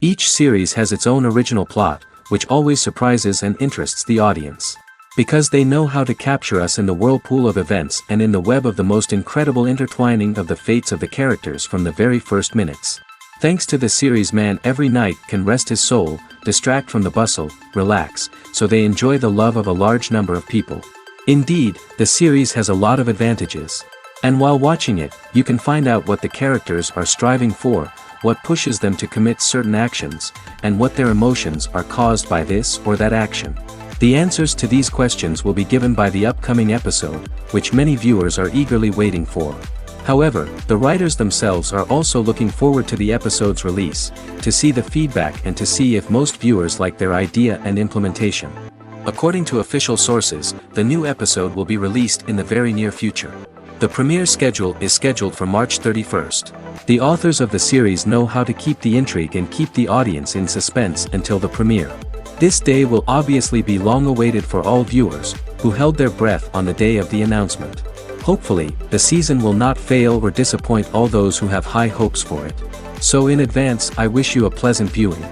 Each series has its own original plot, which always surprises and interests the audience. Because they know how to capture us in the whirlpool of events and in the web of the most incredible intertwining of the fates of the characters from the very first minutes. Thanks to the series, man every night can rest his soul, distract from the bustle, relax, so they enjoy the love of a large number of people. Indeed, the series has a lot of advantages. And while watching it, you can find out what the characters are striving for, what pushes them to commit certain actions, and what their emotions are caused by this or that action. The answers to these questions will be given by the upcoming episode, which many viewers are eagerly waiting for. However, the writers themselves are also looking forward to the episode's release, to see the feedback and to see if most viewers like their idea and implementation. According to official sources, the new episode will be released in the very near future. The premiere schedule is scheduled for March 31st. The authors of the series know how to keep the intrigue and keep the audience in suspense until the premiere. This day will obviously be long awaited for all viewers, who held their breath on the day of the announcement. Hopefully, the season will not fail or disappoint all those who have high hopes for it. So in advance, I wish you a pleasant viewing.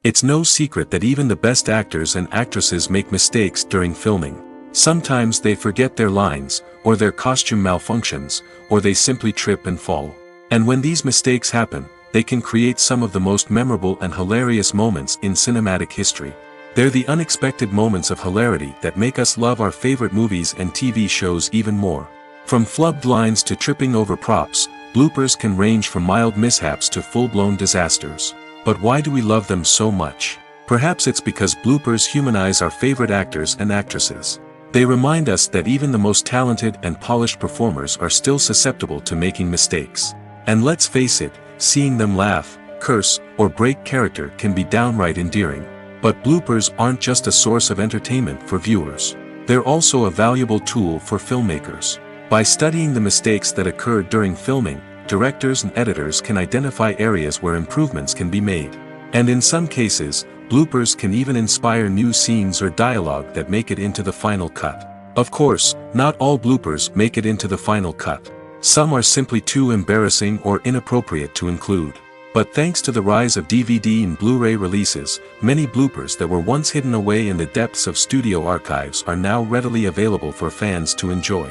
It's no secret that even the best actors and actresses make mistakes during filming. Sometimes they forget their lines, or their costume malfunctions, or they simply trip and fall. And when these mistakes happen, they can create some of the most memorable and hilarious moments in cinematic history. They're the unexpected moments of hilarity that make us love our favorite movies and TV shows even more. From flubbed lines to tripping over props, bloopers can range from mild mishaps to full-blown disasters. But why do we love them so much? Perhaps it's because bloopers humanize our favorite actors and actresses. They remind us that even the most talented and polished performers are still susceptible to making mistakes. And let's face it, seeing them laugh, curse, or break character can be downright endearing. But bloopers aren't just a source of entertainment for viewers. They're also a valuable tool for filmmakers. By studying the mistakes that occurred during filming, directors and editors can identify areas where improvements can be made. And in some cases, bloopers can even inspire new scenes or dialogue that make it into the final cut. Of course, not all bloopers make it into the final cut. Some are simply too embarrassing or inappropriate to include. But thanks to the rise of DVD and Blu-ray releases, many bloopers that were once hidden away in the depths of studio archives are now readily available for fans to enjoy.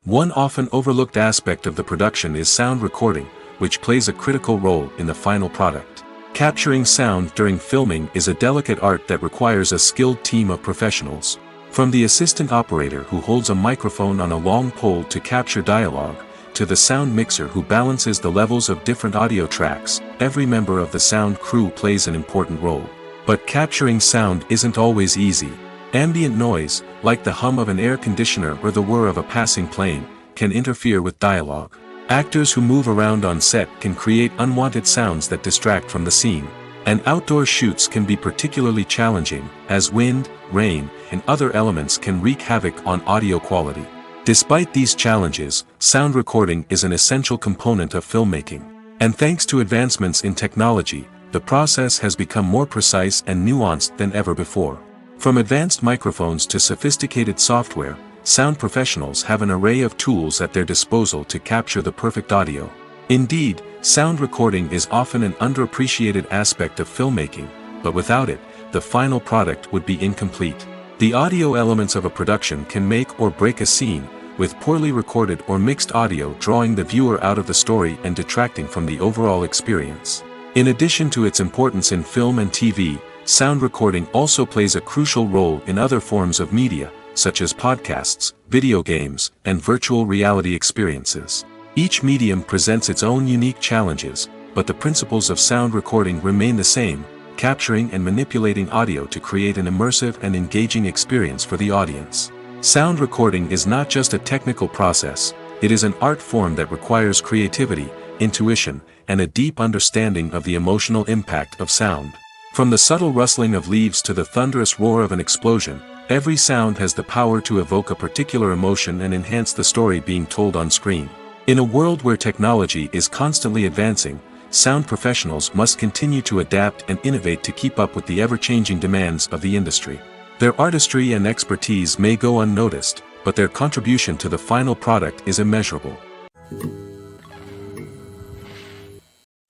One often overlooked aspect of the production is sound recording, which plays a critical role in the final product. Capturing sound during filming is a delicate art that requires a skilled team of professionals. From the assistant operator who holds a microphone on a long pole to capture dialogue, to the sound mixer who balances the levels of different audio tracks, every member of the sound crew plays an important role. But capturing sound isn't always easy. Ambient noise, like the hum of an air conditioner or the whir of a passing plane, can interfere with dialogue. Actors who move around on set can create unwanted sounds that distract from the scene. And outdoor shoots can be particularly challenging, as wind, rain, and other elements can wreak havoc on audio quality. Despite these challenges, sound recording is an essential component of filmmaking. And thanks to advancements in technology, the process has become more precise and nuanced than ever before. From advanced microphones to sophisticated software, sound professionals have an array of tools at their disposal to capture the perfect audio. Indeed, sound recording is often an underappreciated aspect of filmmaking, but without it, the final product would be incomplete. The audio elements of a production can make or break a scene, with poorly recorded or mixed audio drawing the viewer out of the story and detracting from the overall experience. In addition to its importance in film and TV, sound recording also plays a crucial role in other forms of media, such as podcasts, video games, and virtual reality experiences. Each medium presents its own unique challenges, but the principles of sound recording remain the same, capturing and manipulating audio to create an immersive and engaging experience for the audience. Sound recording is not just a technical process, it is an art form that requires creativity, intuition, and a deep understanding of the emotional impact of sound. From the subtle rustling of leaves to the thunderous roar of an explosion, every sound has the power to evoke a particular emotion and enhance the story being told on screen. In a world where technology is constantly advancing, sound professionals must continue to adapt and innovate to keep up with the ever-changing demands of the industry. Their artistry and expertise may go unnoticed, but their contribution to the final product is immeasurable.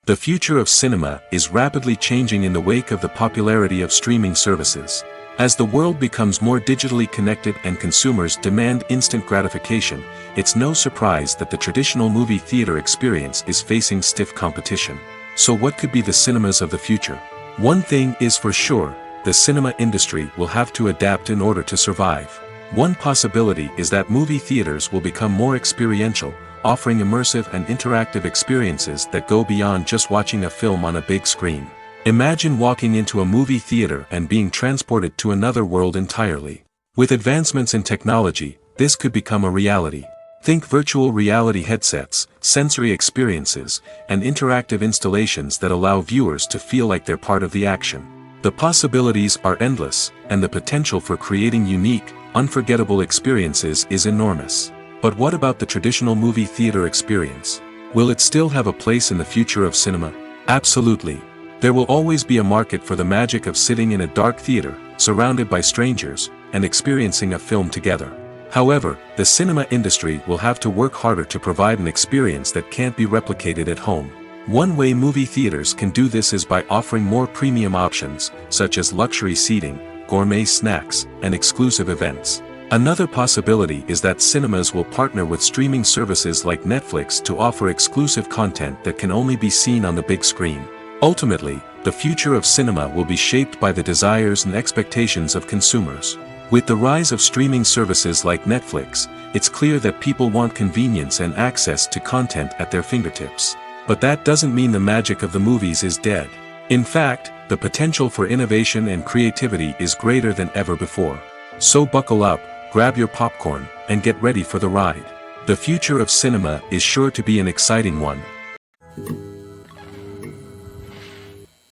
The future of cinema is rapidly changing in the wake of the popularity of streaming services. As the world becomes more digitally connected and consumers demand instant gratification, it's no surprise that the traditional movie theater experience is facing stiff competition. So what could be the cinemas of the future? One thing is for sure, the cinema industry will have to adapt in order to survive. One possibility is that movie theaters will become more experiential, offering immersive and interactive experiences that go beyond just watching a film on a big screen. Imagine walking into a movie theater and being transported to another world entirely. With advancements in technology, this could become a reality. Think virtual reality headsets, sensory experiences, and interactive installations that allow viewers to feel like they're part of the action. The possibilities are endless, and the potential for creating unique, unforgettable experiences is enormous. But what about the traditional movie theater experience? Will it still have a place in the future of cinema? Absolutely. There will always be a market for the magic of sitting in a dark theater, surrounded by strangers, and experiencing a film together. However, the cinema industry will have to work harder to provide an experience that can't be replicated at home. One way movie theaters can do this is by offering more premium options, such as luxury seating, gourmet snacks, and exclusive events. Another possibility is that cinemas will partner with streaming services like Netflix to offer exclusive content that can only be seen on the big screen. Ultimately, the future of cinema will be shaped by the desires and expectations of consumers. With the rise of streaming services like Netflix, it's clear that people want convenience and access to content at their fingertips. But that doesn't mean the magic of the movies is dead. In fact, the potential for innovation and creativity is greater than ever before. So buckle up, grab your popcorn, and get ready for the ride. The future of cinema is sure to be an exciting one.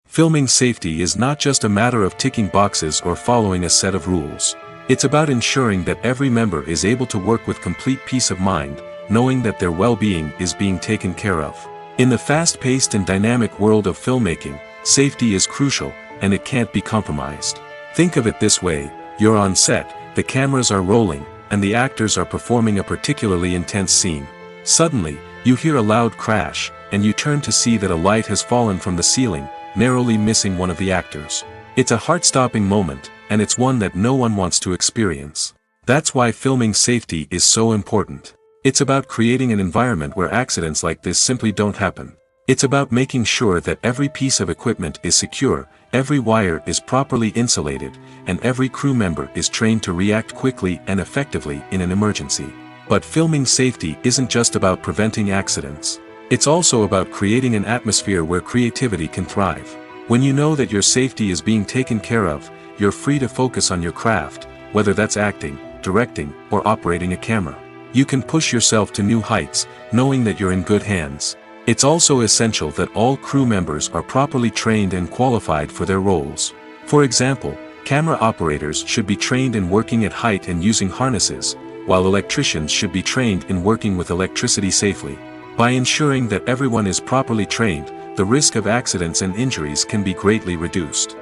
Filming safety is not just a matter of ticking boxes or following a set of rules. It's about ensuring that every member is able to work with complete peace of mind, knowing that their well-being is being taken care of. In the fast-paced and dynamic world of filmmaking, safety is crucial, and it can't be compromised. Think of it this way: you're on set, the cameras are rolling, and the actors are performing a particularly intense scene. Suddenly, you hear a loud crash, and you turn to see that a light has fallen from the ceiling, narrowly missing one of the actors. It's a heart-stopping moment, and it's one that no one wants to experience. That's why filming safety is so important. It's about creating an environment where accidents like this simply don't happen. It's about making sure that every piece of equipment is secure, every wire is properly insulated, and every crew member is trained to react quickly and effectively in an emergency. But filming safety isn't just about preventing accidents. It's also about creating an atmosphere where creativity can thrive. When you know that your safety is being taken care of, you're free to focus on your craft, whether that's acting, directing, or operating a camera. You can push yourself to new heights, knowing that you're in good hands. It's also essential that all crew members are properly trained and qualified for their roles. For example, camera operators should be trained in working at height and using harnesses, while electricians should be trained in working with electricity safely. By ensuring that everyone is properly trained, the risk of accidents and injuries can be greatly reduced.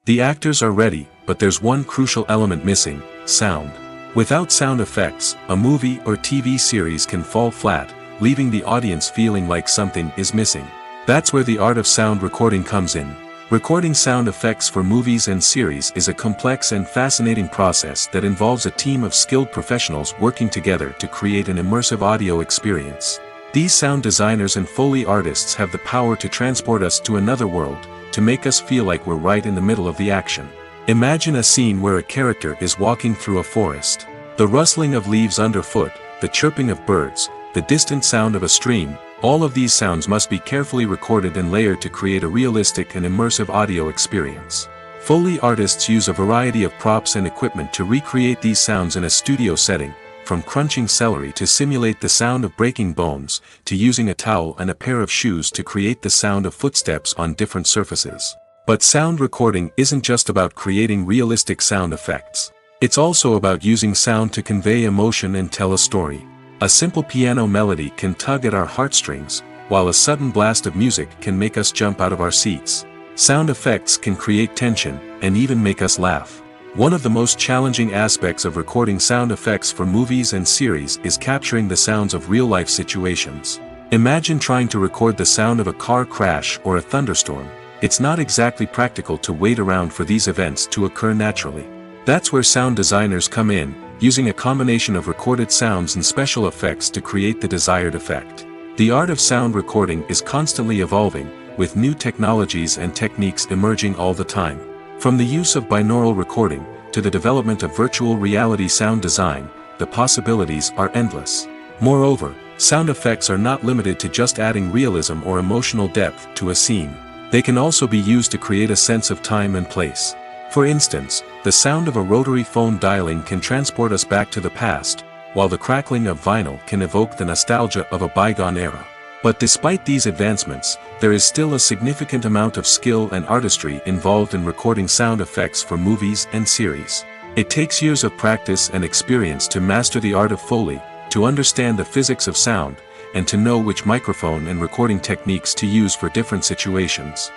The actors are ready, but there's one crucial element missing: sound. Without sound effects, a movie or TV series can fall flat, leaving the audience feeling like something is missing. That's where the art of sound recording comes in. Recording sound effects for movies and series is a complex and fascinating process that involves a team of skilled professionals working together to create an immersive audio experience. These sound designers and Foley artists have the power to transport us to another world, to make us feel like we're right in the middle of the action. Imagine a scene where a character is walking through a forest. The rustling of leaves underfoot, the chirping of birds, the distant sound of a stream, all of these sounds must be carefully recorded and layered to create a realistic and immersive audio experience. Foley artists use a variety of props and equipment to recreate these sounds in a studio setting, from crunching celery to simulate the sound of breaking bones, to using a towel and a pair of shoes to create the sound of footsteps on different surfaces. But sound recording isn't just about creating realistic sound effects. It's also about using sound to convey emotion and tell a story. A simple piano melody can tug at our heartstrings, while a sudden blast of music can make us jump out of our seats. Sound effects can create tension, and even make us laugh. One of the most challenging aspects of recording sound effects for movies and series is capturing the sounds of real-life situations. Imagine trying to record the sound of a car crash or a thunderstorm. It's not exactly practical to wait around for these events to occur naturally. That's where sound designers come in, using a combination of recorded sounds and special effects to create the desired effect. The art of sound recording is constantly evolving, with new technologies and techniques emerging all the time. From the use of binaural recording, to the development of virtual reality sound design, the possibilities are endless. Moreover, sound effects are not limited to just adding realism or emotional depth to a scene. They can also be used to create a sense of time and place. For instance, the sound of a rotary phone dialing can transport us back to the past, while the crackling of vinyl can evoke the nostalgia of a bygone era. But despite these advancements, there is still a significant amount of skill and artistry involved in recording sound effects for movies and series. It takes years of practice and experience to master the art of Foley, to understand the physics of sound, and to know which microphone and recording techniques to use for different situations.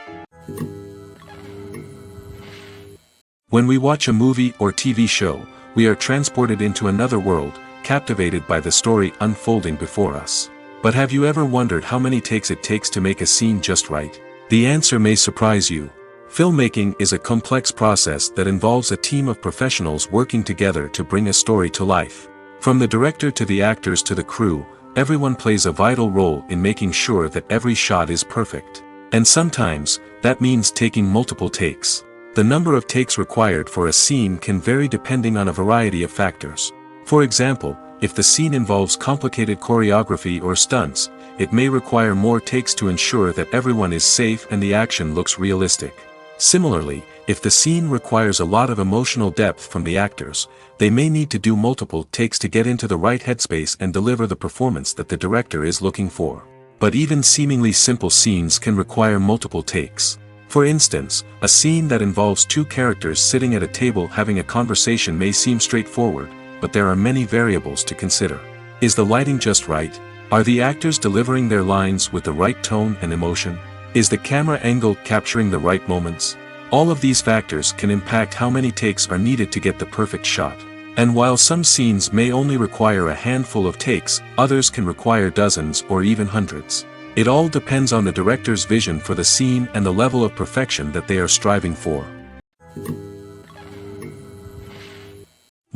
When we watch a movie or TV show, we are transported into another world, captivated by the story unfolding before us. But have you ever wondered how many takes it takes to make a scene just right? The answer may surprise you. Filmmaking is a complex process that involves a team of professionals working together to bring a story to life. From the director to the actors to the crew, everyone plays a vital role in making sure that every shot is perfect. And sometimes, that means taking multiple takes. The number of takes required for a scene can vary depending on a variety of factors. For example, if the scene involves complicated choreography or stunts, it may require more takes to ensure that everyone is safe and the action looks realistic. Similarly, if the scene requires a lot of emotional depth from the actors, they may need to do multiple takes to get into the right headspace and deliver the performance that the director is looking for. But even seemingly simple scenes can require multiple takes. For instance, a scene that involves two characters sitting at a table having a conversation may seem straightforward, but there are many variables to consider. Is the lighting just right? Are the actors delivering their lines with the right tone and emotion? Is the camera angle capturing the right moments? All of these factors can impact how many takes are needed to get the perfect shot. And while some scenes may only require a handful of takes, others can require dozens or even hundreds. It all depends on the director's vision for the scene and the level of perfection that they are striving for.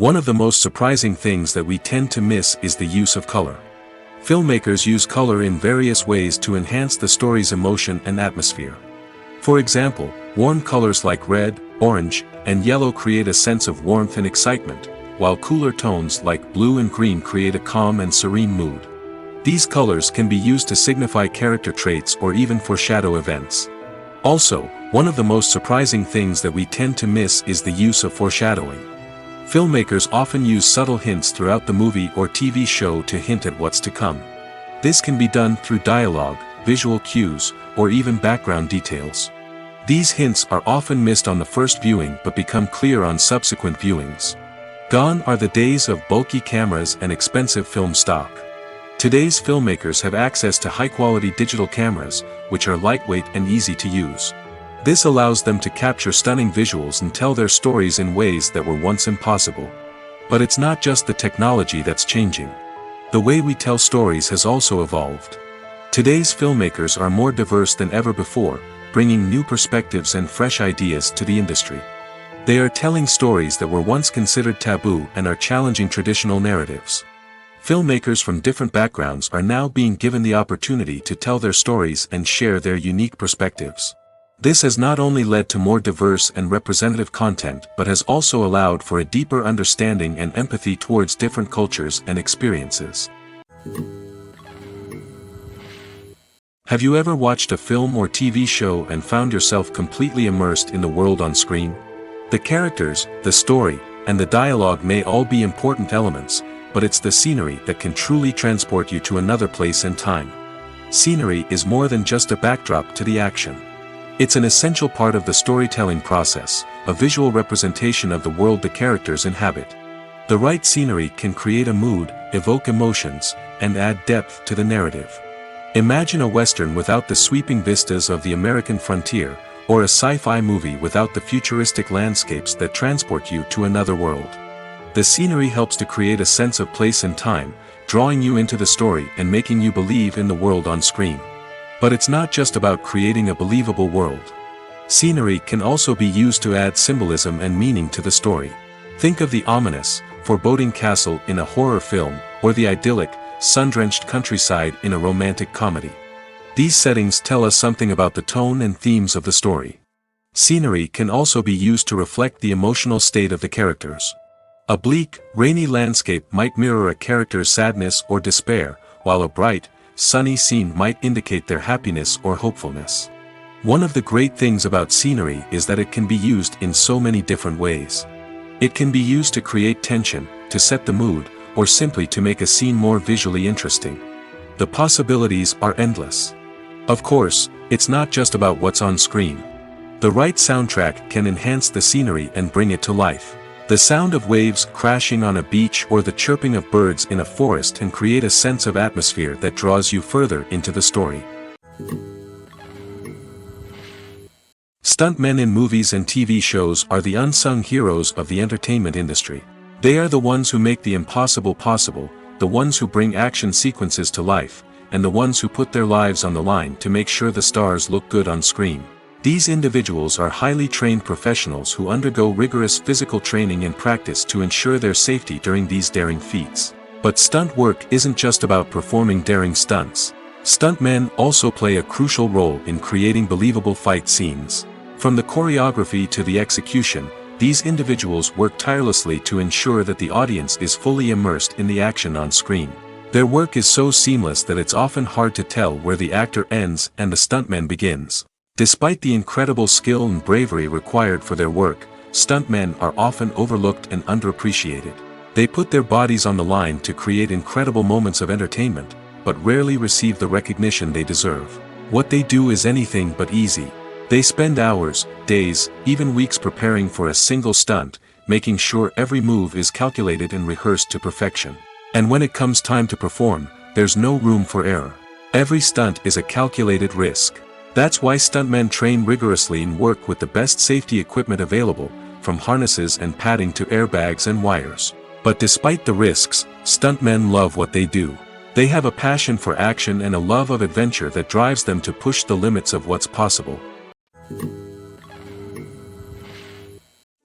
One of the most surprising things that we tend to miss is the use of color. Filmmakers use color in various ways to enhance the story's emotion and atmosphere. For example, warm colors like red, orange, and yellow create a sense of warmth and excitement, while cooler tones like blue and green create a calm and serene mood. These colors can be used to signify character traits or even foreshadow events. Also, one of the most surprising things that we tend to miss is the use of foreshadowing. Filmmakers often use subtle hints throughout the movie or TV show to hint at what's to come. This can be done through dialogue, visual cues, or even background details. These hints are often missed on the first viewing but become clear on subsequent viewings. Gone are the days of bulky cameras and expensive film stock. Today's filmmakers have access to high-quality digital cameras, which are lightweight and easy to use. This allows them to capture stunning visuals and tell their stories in ways that were once impossible. But it's not just the technology that's changing. The way we tell stories has also evolved. Today's filmmakers are more diverse than ever before, bringing new perspectives and fresh ideas to the industry. They are telling stories that were once considered taboo and are challenging traditional narratives. Filmmakers from different backgrounds are now being given the opportunity to tell their stories and share their unique perspectives. This has not only led to more diverse and representative content but has also allowed for a deeper understanding and empathy towards different cultures and experiences. Have you ever watched a film or TV show and found yourself completely immersed in the world on screen? The characters, the story, and the dialogue may all be important elements, but it's the scenery that can truly transport you to another place and time. Scenery is more than just a backdrop to the action. It's an essential part of the storytelling process, a visual representation of the world the characters inhabit. The right scenery can create a mood, evoke emotions, and add depth to the narrative. Imagine a Western without the sweeping vistas of the American frontier, or a sci-fi movie without the futuristic landscapes that transport you to another world. The scenery helps to create a sense of place and time, drawing you into the story and making you believe in the world on screen. But it's not just about creating a believable world. Scenery can also be used to add symbolism and meaning to the story. Think of the ominous, foreboding castle in a horror film, or the idyllic, sun-drenched countryside in a romantic comedy. These settings tell us something about the tone and themes of the story. Scenery can also be used to reflect the emotional state of the characters. A bleak, rainy landscape might mirror a character's sadness or despair, while a bright, sunny scene might indicate their happiness or hopefulness. One of the great things about scenery is that it can be used in so many different ways. It can be used to create tension, to set the mood, or simply to make a scene more visually interesting. The possibilities are endless. Of course, it's not just about what's on screen. The right soundtrack can enhance the scenery and bring it to life. The sound of waves crashing on a beach or the chirping of birds in a forest can create a sense of atmosphere that draws you further into the story. Stuntmen in movies and TV shows are the unsung heroes of the entertainment industry. They are the ones who make the impossible possible, the ones who bring action sequences to life, and the ones who put their lives on the line to make sure the stars look good on screen. These individuals are highly trained professionals who undergo rigorous physical training and practice to ensure their safety during these daring feats. But stunt work isn't just about performing daring stunts. Stuntmen also play a crucial role in creating believable fight scenes. From the choreography to the execution, these individuals work tirelessly to ensure that the audience is fully immersed in the action on screen. Their work is so seamless that it's often hard to tell where the actor ends and the stuntman begins. Despite the incredible skill and bravery required for their work, stuntmen are often overlooked and underappreciated. They put their bodies on the line to create incredible moments of entertainment, but rarely receive the recognition they deserve. What they do is anything but easy. They spend hours, days, even weeks preparing for a single stunt, making sure every move is calculated and rehearsed to perfection. And when it comes time to perform, there's no room for error. Every stunt is a calculated risk. That's why stuntmen train rigorously and work with the best safety equipment available, from harnesses and padding to airbags and wires. But despite the risks, stuntmen love what they do. They have a passion for action and a love of adventure that drives them to push the limits of what's possible.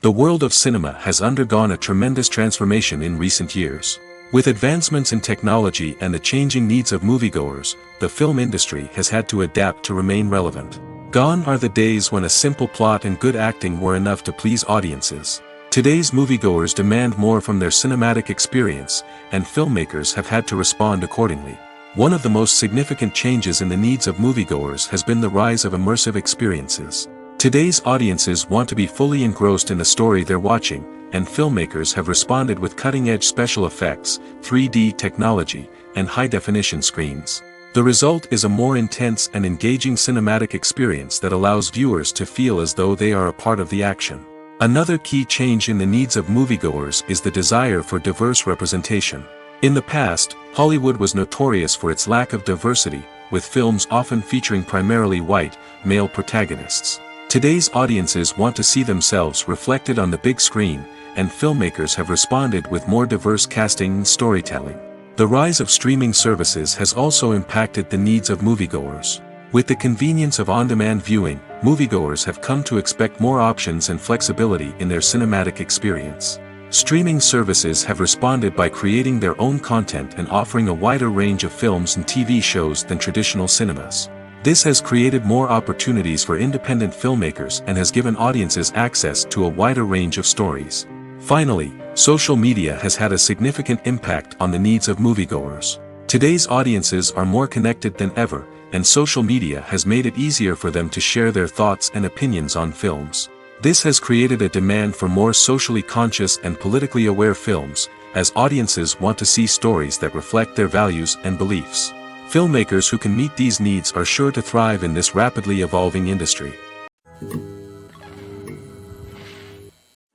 The world of cinema has undergone a tremendous transformation in recent years. With advancements in technology and the changing needs of moviegoers, the film industry has had to adapt to remain relevant. Gone are the days when a simple plot and good acting were enough to please audiences. Today's moviegoers demand more from their cinematic experience, and filmmakers have had to respond accordingly. One of the most significant changes in the needs of moviegoers has been the rise of immersive experiences. Today's audiences want to be fully engrossed in the story they're watching, and filmmakers have responded with cutting-edge special effects, 3D technology, and high-definition screens. The result is a more intense and engaging cinematic experience that allows viewers to feel as though they are a part of the action. Another key change in the needs of moviegoers is the desire for diverse representation. In the past, Hollywood was notorious for its lack of diversity, with films often featuring primarily white, male protagonists. Today's audiences want to see themselves reflected on the big screen, and filmmakers have responded with more diverse casting and storytelling. The rise of streaming services has also impacted the needs of moviegoers. With the convenience of on-demand viewing, moviegoers have come to expect more options and flexibility in their cinematic experience. Streaming services have responded by creating their own content and offering a wider range of films and TV shows than traditional cinemas. This has created more opportunities for independent filmmakers and has given audiences access to a wider range of stories. Finally, social media has had a significant impact on the needs of moviegoers. Today's audiences are more connected than ever, and social media has made it easier for them to share their thoughts and opinions on films. This has created a demand for more socially conscious and politically aware films, as audiences want to see stories that reflect their values and beliefs. Filmmakers who can meet these needs are sure to thrive in this rapidly evolving industry.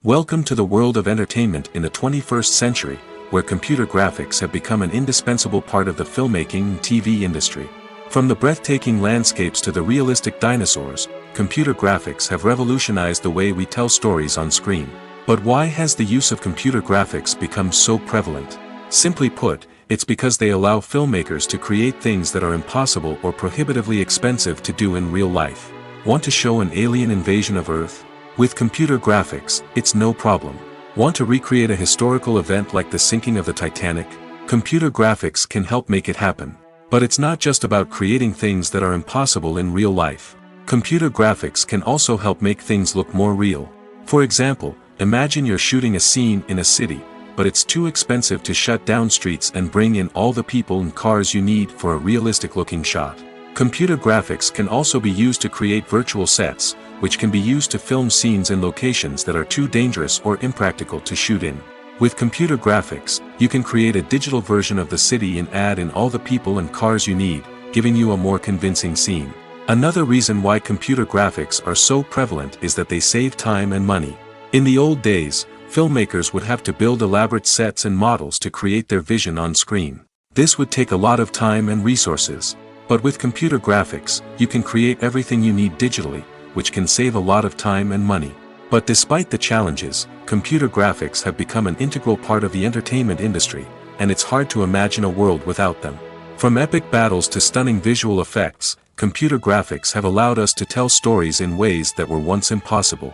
Welcome to the world of entertainment in the 21st century, where computer graphics have become an indispensable part of the filmmaking and TV industry. From the breathtaking landscapes to the realistic dinosaurs, computer graphics have revolutionized the way we tell stories on screen. But why has the use of computer graphics become so prevalent? Simply put, it's because they allow filmmakers to create things that are impossible or prohibitively expensive to do in real life. Want to show an alien invasion of Earth? With computer graphics, it's no problem. Want to recreate a historical event like the sinking of the Titanic? Computer graphics can help make it happen. But it's not just about creating things that are impossible in real life. Computer graphics can also help make things look more real. For example, imagine you're shooting a scene in a city, but it's too expensive to shut down streets and bring in all the people and cars you need for a realistic-looking shot. Computer graphics can also be used to create virtual sets, which can be used to film scenes in locations that are too dangerous or impractical to shoot in. With computer graphics, you can create a digital version of the city and add in all the people and cars you need, giving you a more convincing scene. Another reason why computer graphics are so prevalent is that they save time and money. In the old days, filmmakers would have to build elaborate sets and models to create their vision on screen. This would take a lot of time and resources. But with computer graphics, you can create everything you need digitally, which can save a lot of time and money. But despite the challenges, computer graphics have become an integral part of the entertainment industry, and it's hard to imagine a world without them. From epic battles to stunning visual effects, computer graphics have allowed us to tell stories in ways that were once impossible.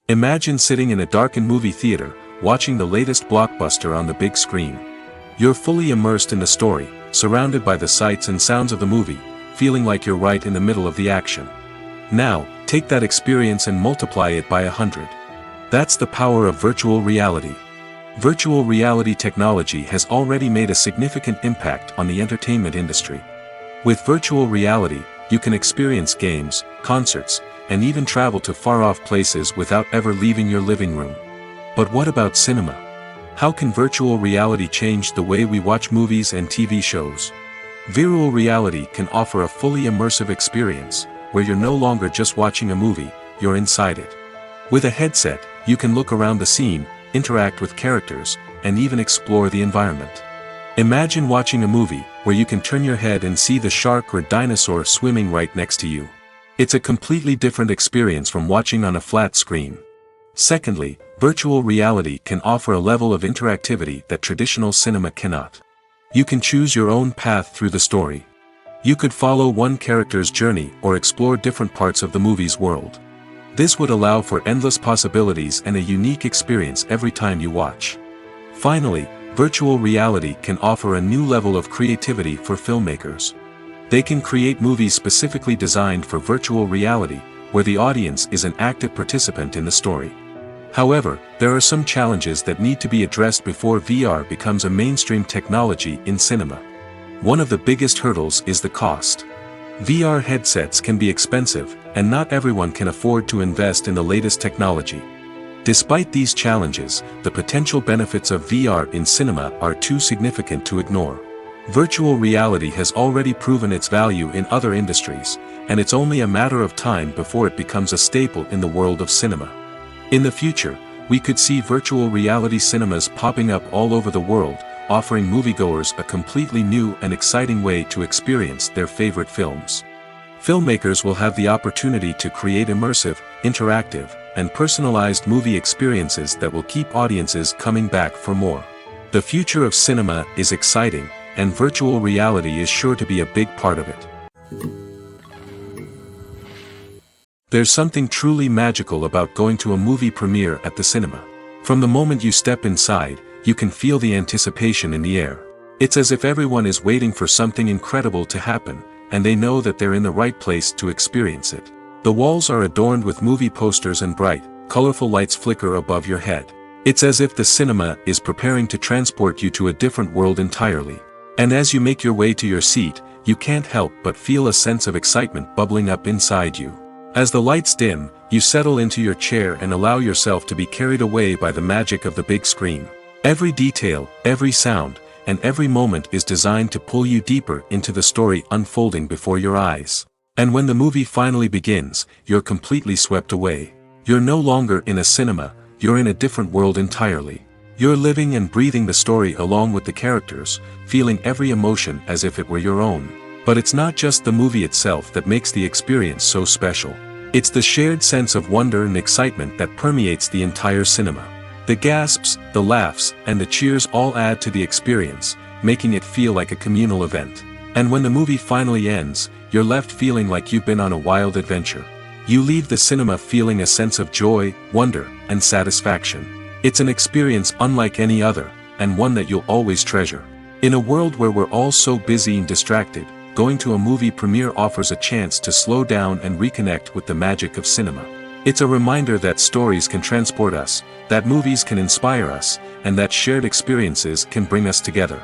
Imagine sitting in a darkened movie theater, watching the latest blockbuster on the big screen. You're fully immersed in the story, surrounded by the sights and sounds of the movie, feeling like you're right in the middle of the action. Now, take that experience and multiply it by 100. That's the power of virtual reality. Virtual reality technology has already made a significant impact on the entertainment industry. With virtual reality, you can experience games, concerts, and even travel to far-off places without ever leaving your living room. But what about cinema? How can virtual reality change the way we watch movies and TV shows? Virtual reality can offer a fully immersive experience, where you're no longer just watching a movie, you're inside it. With a headset, you can look around the scene, interact with characters, and even explore the environment. Imagine watching a movie, where you can turn your head and see the shark or dinosaur swimming right next to you. It's a completely different experience from watching on a flat screen. Secondly, virtual reality can offer a level of interactivity that traditional cinema cannot. You can choose your own path through the story. You could follow one character's journey or explore different parts of the movie's world. This would allow for endless possibilities and a unique experience every time you watch. Finally, virtual reality can offer a new level of creativity for filmmakers. They can create movies specifically designed for virtual reality, where the audience is an active participant in the story. However, there are some challenges that need to be addressed before VR becomes a mainstream technology in cinema. One of the biggest hurdles is the cost. VR headsets can be expensive, and not everyone can afford to invest in the latest technology. Despite these challenges, the potential benefits of VR in cinema are too significant to ignore. Virtual reality has already proven its value in other industries, and it's only a matter of time before it becomes a staple in the world of cinema. In the future, we could see virtual reality cinemas popping up all over the world, offering moviegoers a completely new and exciting way to experience their favorite films. Filmmakers will have the opportunity to create immersive, interactive, and personalized movie experiences that will keep audiences coming back for more. The future of cinema is exciting, and virtual reality is sure to be a big part of it. There's something truly magical about going to a movie premiere at the cinema. From the moment you step inside, you can feel the anticipation in the air. It's as if everyone is waiting for something incredible to happen, and they know that they're in the right place to experience it. The walls are adorned with movie posters and bright, colorful lights flicker above your head. It's as if the cinema is preparing to transport you to a different world entirely. And as you make your way to your seat, you can't help but feel a sense of excitement bubbling up inside you. As the lights dim, you settle into your chair and allow yourself to be carried away by the magic of the big screen. Every detail, every sound, and every moment is designed to pull you deeper into the story unfolding before your eyes. And when the movie finally begins, you're completely swept away. You're no longer in a cinema, you're in a different world entirely. You're living and breathing the story along with the characters, feeling every emotion as if it were your own. But it's not just the movie itself that makes the experience so special. It's the shared sense of wonder and excitement that permeates the entire cinema. The gasps, the laughs, and the cheers all add to the experience, making it feel like a communal event. And when the movie finally ends, you're left feeling like you've been on a wild adventure. You leave the cinema feeling a sense of joy, wonder, and satisfaction. It's an experience unlike any other, and one that you'll always treasure. In a world where we're all so busy and distracted, going to a movie premiere offers a chance to slow down and reconnect with the magic of cinema. It's a reminder that stories can transport us, that movies can inspire us, and that shared experiences can bring us together.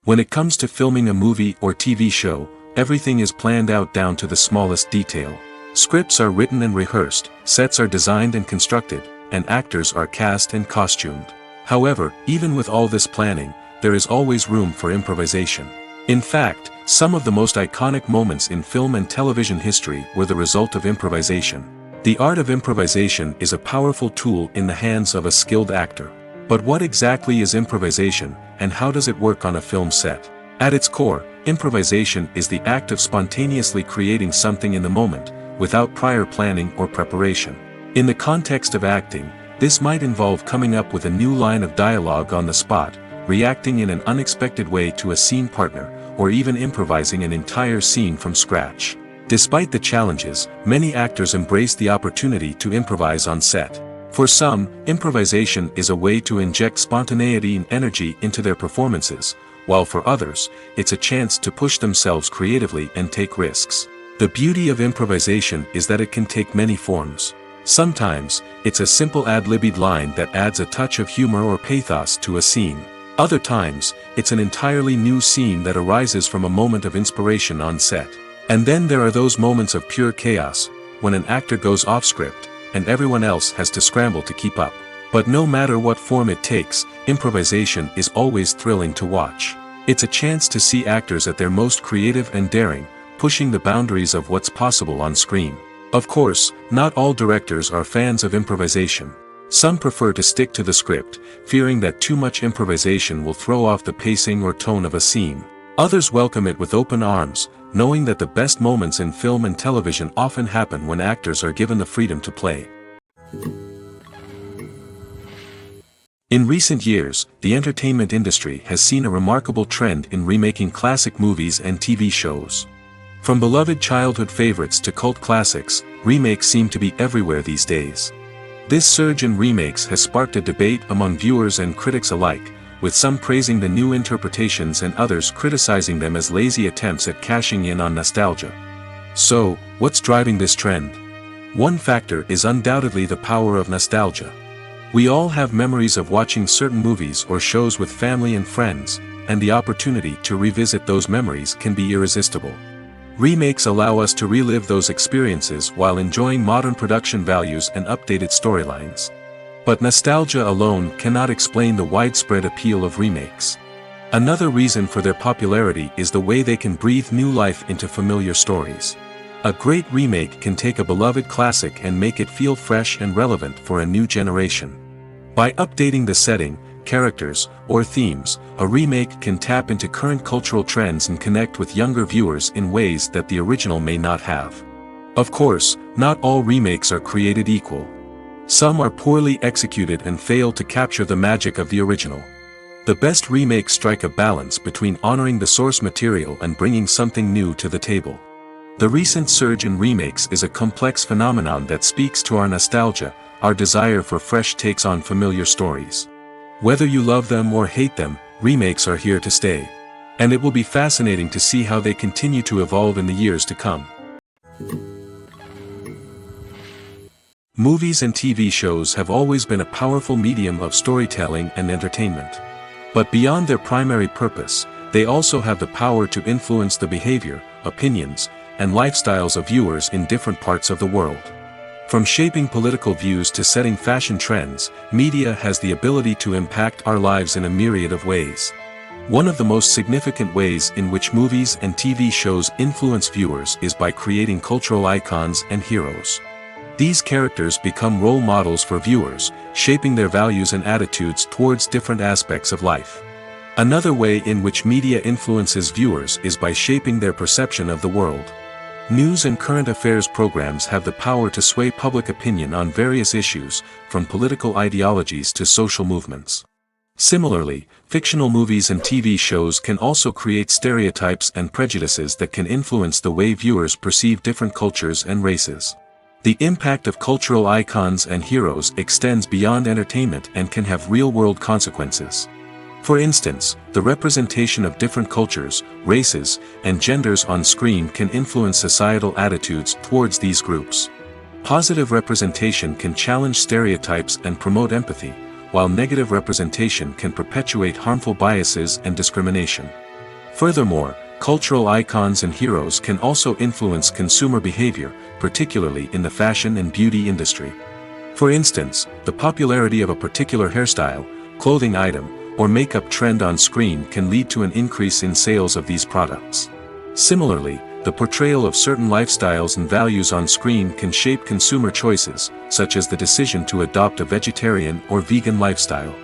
When it comes to filming a movie or TV show, everything is planned out down to the smallest detail. Scripts are written and rehearsed, sets are designed and constructed, and actors are cast and costumed. However, even with all this planning, there is always room for improvisation. In fact, some of the most iconic moments in film and television history were the result of improvisation. The art of improvisation is a powerful tool in the hands of a skilled actor. But what exactly is improvisation, and how does it work on a film set? At its core, improvisation is the act of spontaneously creating something in the moment, without prior planning or preparation. In the context of acting, this might involve coming up with a new line of dialogue on the spot, reacting in an unexpected way to a scene partner, or even improvising an entire scene from scratch. Despite the challenges, many actors embrace the opportunity to improvise on set. For some, improvisation is a way to inject spontaneity and energy into their performances, while for others, it's a chance to push themselves creatively and take risks. The beauty of improvisation is that it can take many forms. Sometimes, it's a simple ad-libbed line that adds a touch of humor or pathos to a scene. Other times, it's an entirely new scene that arises from a moment of inspiration on set. And then there are those moments of pure chaos, when an actor goes off script, and everyone else has to scramble to keep up. But no matter what form it takes, improvisation is always thrilling to watch. It's a chance to see actors at their most creative and daring, pushing the boundaries of what's possible on screen. Of course, not all directors are fans of improvisation. Some prefer to stick to the script, fearing that too much improvisation will throw off the pacing or tone of a scene. Others welcome it with open arms, knowing that the best moments in film and television often happen when actors are given the freedom to play. In recent years, the entertainment industry has seen a remarkable trend in remaking classic movies and TV shows. From beloved childhood favorites to cult classics, remakes seem to be everywhere these days. This surge in remakes has sparked a debate among viewers and critics alike, with some praising the new interpretations and others criticizing them as lazy attempts at cashing in on nostalgia. So, what's driving this trend? One factor is undoubtedly the power of nostalgia. We all have memories of watching certain movies or shows with family and friends, and the opportunity to revisit those memories can be irresistible. Remakes allow us to relive those experiences while enjoying modern production values and updated storylines. But nostalgia alone cannot explain the widespread appeal of remakes. Another reason for their popularity is the way they can breathe new life into familiar stories. A great remake can take a beloved classic and make it feel fresh and relevant for a new generation. By updating the setting, characters, or themes, a remake can tap into current cultural trends and connect with younger viewers in ways that the original may not have. Of course, not all remakes are created equal. Some are poorly executed and fail to capture the magic of the original. The best remakes strike a balance between honoring the source material and bringing something new to the table. The recent surge in remakes is a complex phenomenon that speaks to our nostalgia, our desire for fresh takes on familiar stories. Whether you love them or hate them, remakes are here to stay. And it will be fascinating to see how they continue to evolve in the years to come. Movies and TV shows have always been a powerful medium of storytelling and entertainment. But beyond their primary purpose, they also have the power to influence the behavior, opinions, and lifestyles of viewers in different parts of the world. From shaping political views to setting fashion trends, media has the ability to impact our lives in a myriad of ways. One of the most significant ways in which movies and TV shows influence viewers is by creating cultural icons and heroes. These characters become role models for viewers, shaping their values and attitudes towards different aspects of life. Another way in which media influences viewers is by shaping their perception of the world. News and current affairs programs have the power to sway public opinion on various issues, from political ideologies to social movements. Similarly, fictional movies and TV shows can also create stereotypes and prejudices that can influence the way viewers perceive different cultures and races. The impact of cultural icons and heroes extends beyond entertainment and can have real-world consequences. For instance, the representation of different cultures, races, and genders on screen can influence societal attitudes towards these groups. Positive representation can challenge stereotypes and promote empathy, while negative representation can perpetuate harmful biases and discrimination. Furthermore, cultural icons and heroes can also influence consumer behavior, particularly in the fashion and beauty industry. For instance, the popularity of a particular hairstyle, clothing item, or makeup trend on screen can lead to an increase in sales of these products. Similarly, the portrayal of certain lifestyles and values on screen can shape consumer choices, such as the decision to adopt a vegetarian or vegan lifestyle.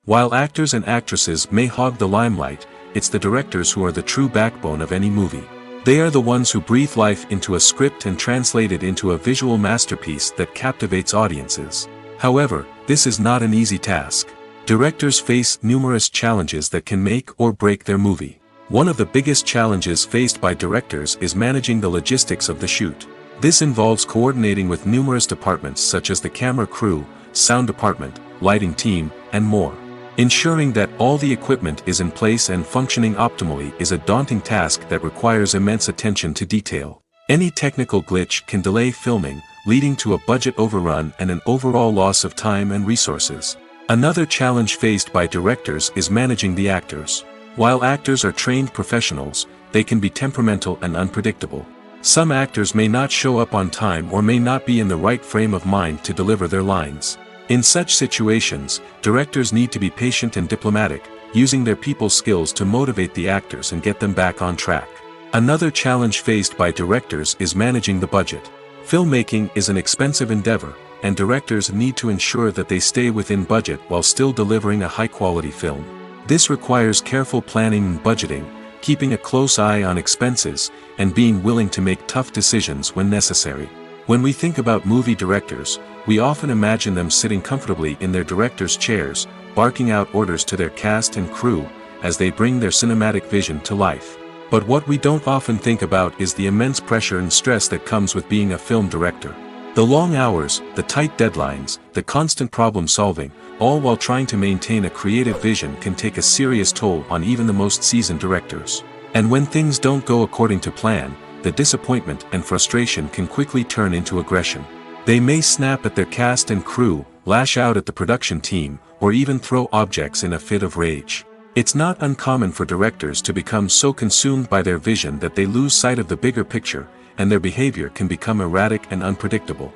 While actors and actresses may hog the limelight, it's the directors who are the true backbone of any movie. They are the ones who breathe life into a script and translate it into a visual masterpiece that captivates audiences. However, this is not an easy task. Directors face numerous challenges that can make or break their movie. One of the biggest challenges faced by directors is managing the logistics of the shoot. This involves coordinating with numerous departments such as the camera crew, sound department, lighting team, and more. Ensuring that all the equipment is in place and functioning optimally is a daunting task that requires immense attention to detail. Any technical glitch can delay filming, leading to a budget overrun and an overall loss of time and resources. Another challenge faced by directors is managing the actors. While actors are trained professionals, they can be temperamental and unpredictable. Some actors may not show up on time or may not be in the right frame of mind to deliver their lines. In such situations, directors need to be patient and diplomatic, using their people skills to motivate the actors and get them back on track. Another challenge faced by directors is managing the budget. Filmmaking is an expensive endeavor, and directors need to ensure that they stay within budget while still delivering a high-quality film. This requires careful planning and budgeting, keeping a close eye on expenses, and being willing to make tough decisions when necessary. When we think about movie directors, we often imagine them sitting comfortably in their director's chairs, barking out orders to their cast and crew, as they bring their cinematic vision to life. But what we don't often think about is the immense pressure and stress that comes with being a film director. The long hours, the tight deadlines, the constant problem solving, all while trying to maintain a creative vision can take a serious toll on even the most seasoned directors. And when things don't go according to plan, the disappointment and frustration can quickly turn into aggression. They may snap at their cast and crew, lash out at the production team, or even throw objects in a fit of rage. It's not uncommon for directors to become so consumed by their vision that they lose sight of the bigger picture, and their behavior can become erratic and unpredictable.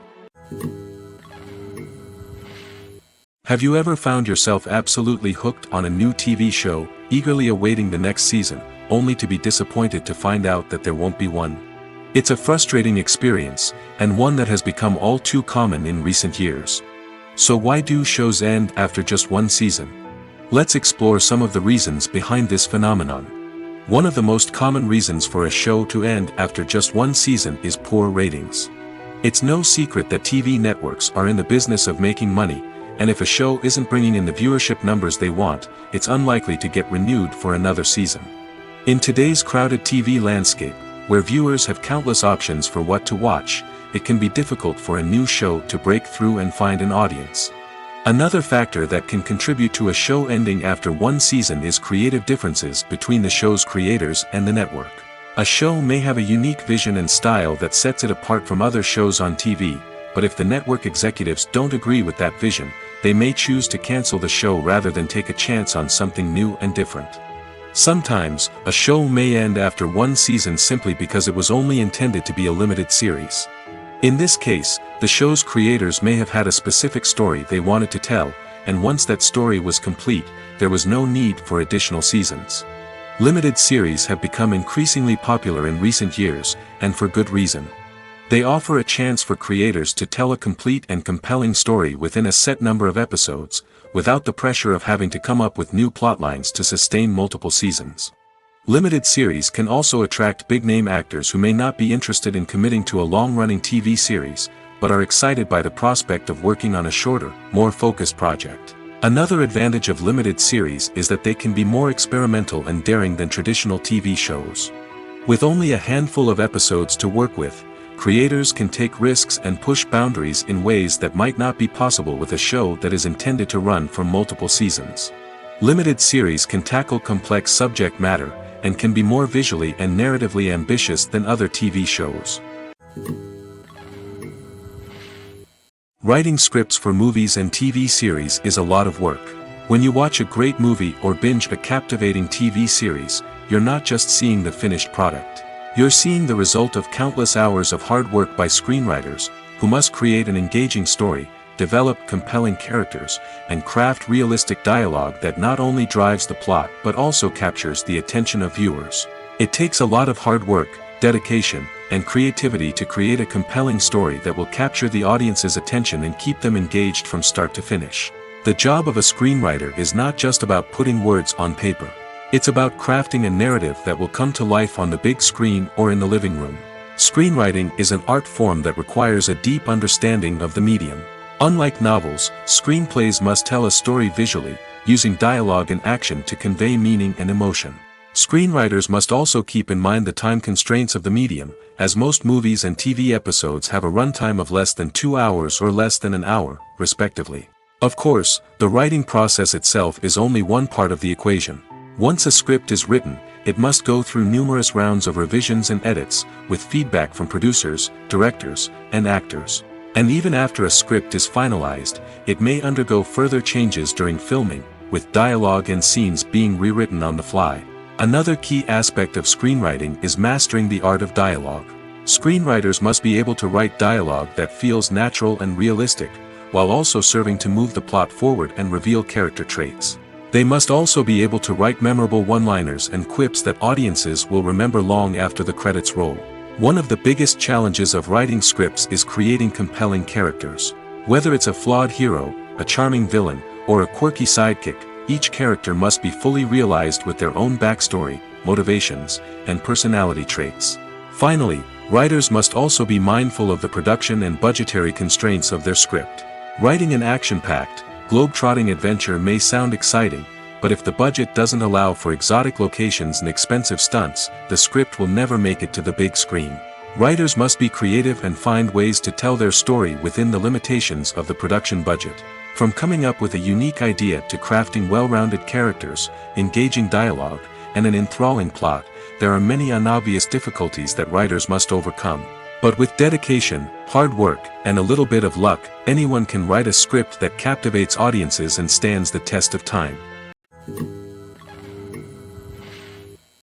Have you ever found yourself absolutely hooked on a new TV show, eagerly awaiting the next season, only to be disappointed to find out that there won't be one? It's a frustrating experience, and one that has become all too common in recent years. So why do shows end after just one season? Let's explore some of the reasons behind this phenomenon. One of the most common reasons for a show to end after just one season is poor ratings. It's no secret that TV networks are in the business of making money, and if a show isn't bringing in the viewership numbers they want, it's unlikely to get renewed for another season. In today's crowded TV landscape, where viewers have countless options for what to watch, it can be difficult for a new show to break through and find an audience. Another factor that can contribute to a show ending after one season is creative differences between the show's creators and the network. A show may have a unique vision and style that sets it apart from other shows on TV, but if the network executives don't agree with that vision, they may choose to cancel the show rather than take a chance on something new and different. Sometimes, a show may end after one season simply because it was only intended to be a limited series. In this case, the show's creators may have had a specific story they wanted to tell, and once that story was complete, there was no need for additional seasons. Limited series have become increasingly popular in recent years, and for good reason. They offer a chance for creators to tell a complete and compelling story within a set number of episodes, without the pressure of having to come up with new plotlines to sustain multiple seasons. Limited series can also attract big-name actors who may not be interested in committing to a long-running TV series, but are excited by the prospect of working on a shorter, more focused project. Another advantage of limited series is that they can be more experimental and daring than traditional TV shows. With only a handful of episodes to work with, creators can take risks and push boundaries in ways that might not be possible with a show that is intended to run for multiple seasons. Limited series can tackle complex subject matter, and can be more visually and narratively ambitious than other TV shows. Writing scripts for movies and TV series is a lot of work. When you watch a great movie or binge a captivating TV series, you're not just seeing the finished product. You're seeing the result of countless hours of hard work by screenwriters, who must create an engaging story, develop compelling characters, and craft realistic dialogue that not only drives the plot but also captures the attention of viewers. It takes a lot of hard work, dedication, and creativity to create a compelling story that will capture the audience's attention and keep them engaged from start to finish. The job of a screenwriter is not just about putting words on paper. It's about crafting a narrative that will come to life on the big screen or in the living room. Screenwriting is an art form that requires a deep understanding of the medium. Unlike novels, screenplays must tell a story visually, using dialogue and action to convey meaning and emotion. Screenwriters must also keep in mind the time constraints of the medium, as most movies and TV episodes have a runtime of less than 2 hours or less than an hour, respectively. Of course, the writing process itself is only one part of the equation. Once a script is written, it must go through numerous rounds of revisions and edits, with feedback from producers, directors, and actors. And even after a script is finalized, it may undergo further changes during filming, with dialogue and scenes being rewritten on the fly. Another key aspect of screenwriting is mastering the art of dialogue. Screenwriters must be able to write dialogue that feels natural and realistic, while also serving to move the plot forward and reveal character traits. They must also be able to write memorable one-liners and quips that audiences will remember long after the credits roll. One of the biggest challenges of writing scripts is creating compelling characters. Whether it's a flawed hero, a charming villain, or a quirky sidekick, each character must be fully realized with their own backstory, motivations, and personality traits. Finally, writers must also be mindful of the production and budgetary constraints of their script. Writing an action-packed, globe-trotting adventure may sound exciting, but if the budget doesn't allow for exotic locations and expensive stunts, the script will never make it to the big screen. Writers must be creative and find ways to tell their story within the limitations of the production budget. From coming up with a unique idea to crafting well-rounded characters, engaging dialogue, and an enthralling plot, there are many unobvious difficulties that writers must overcome. But with dedication, hard work, and a little bit of luck, anyone can write a script that captivates audiences and stands the test of time.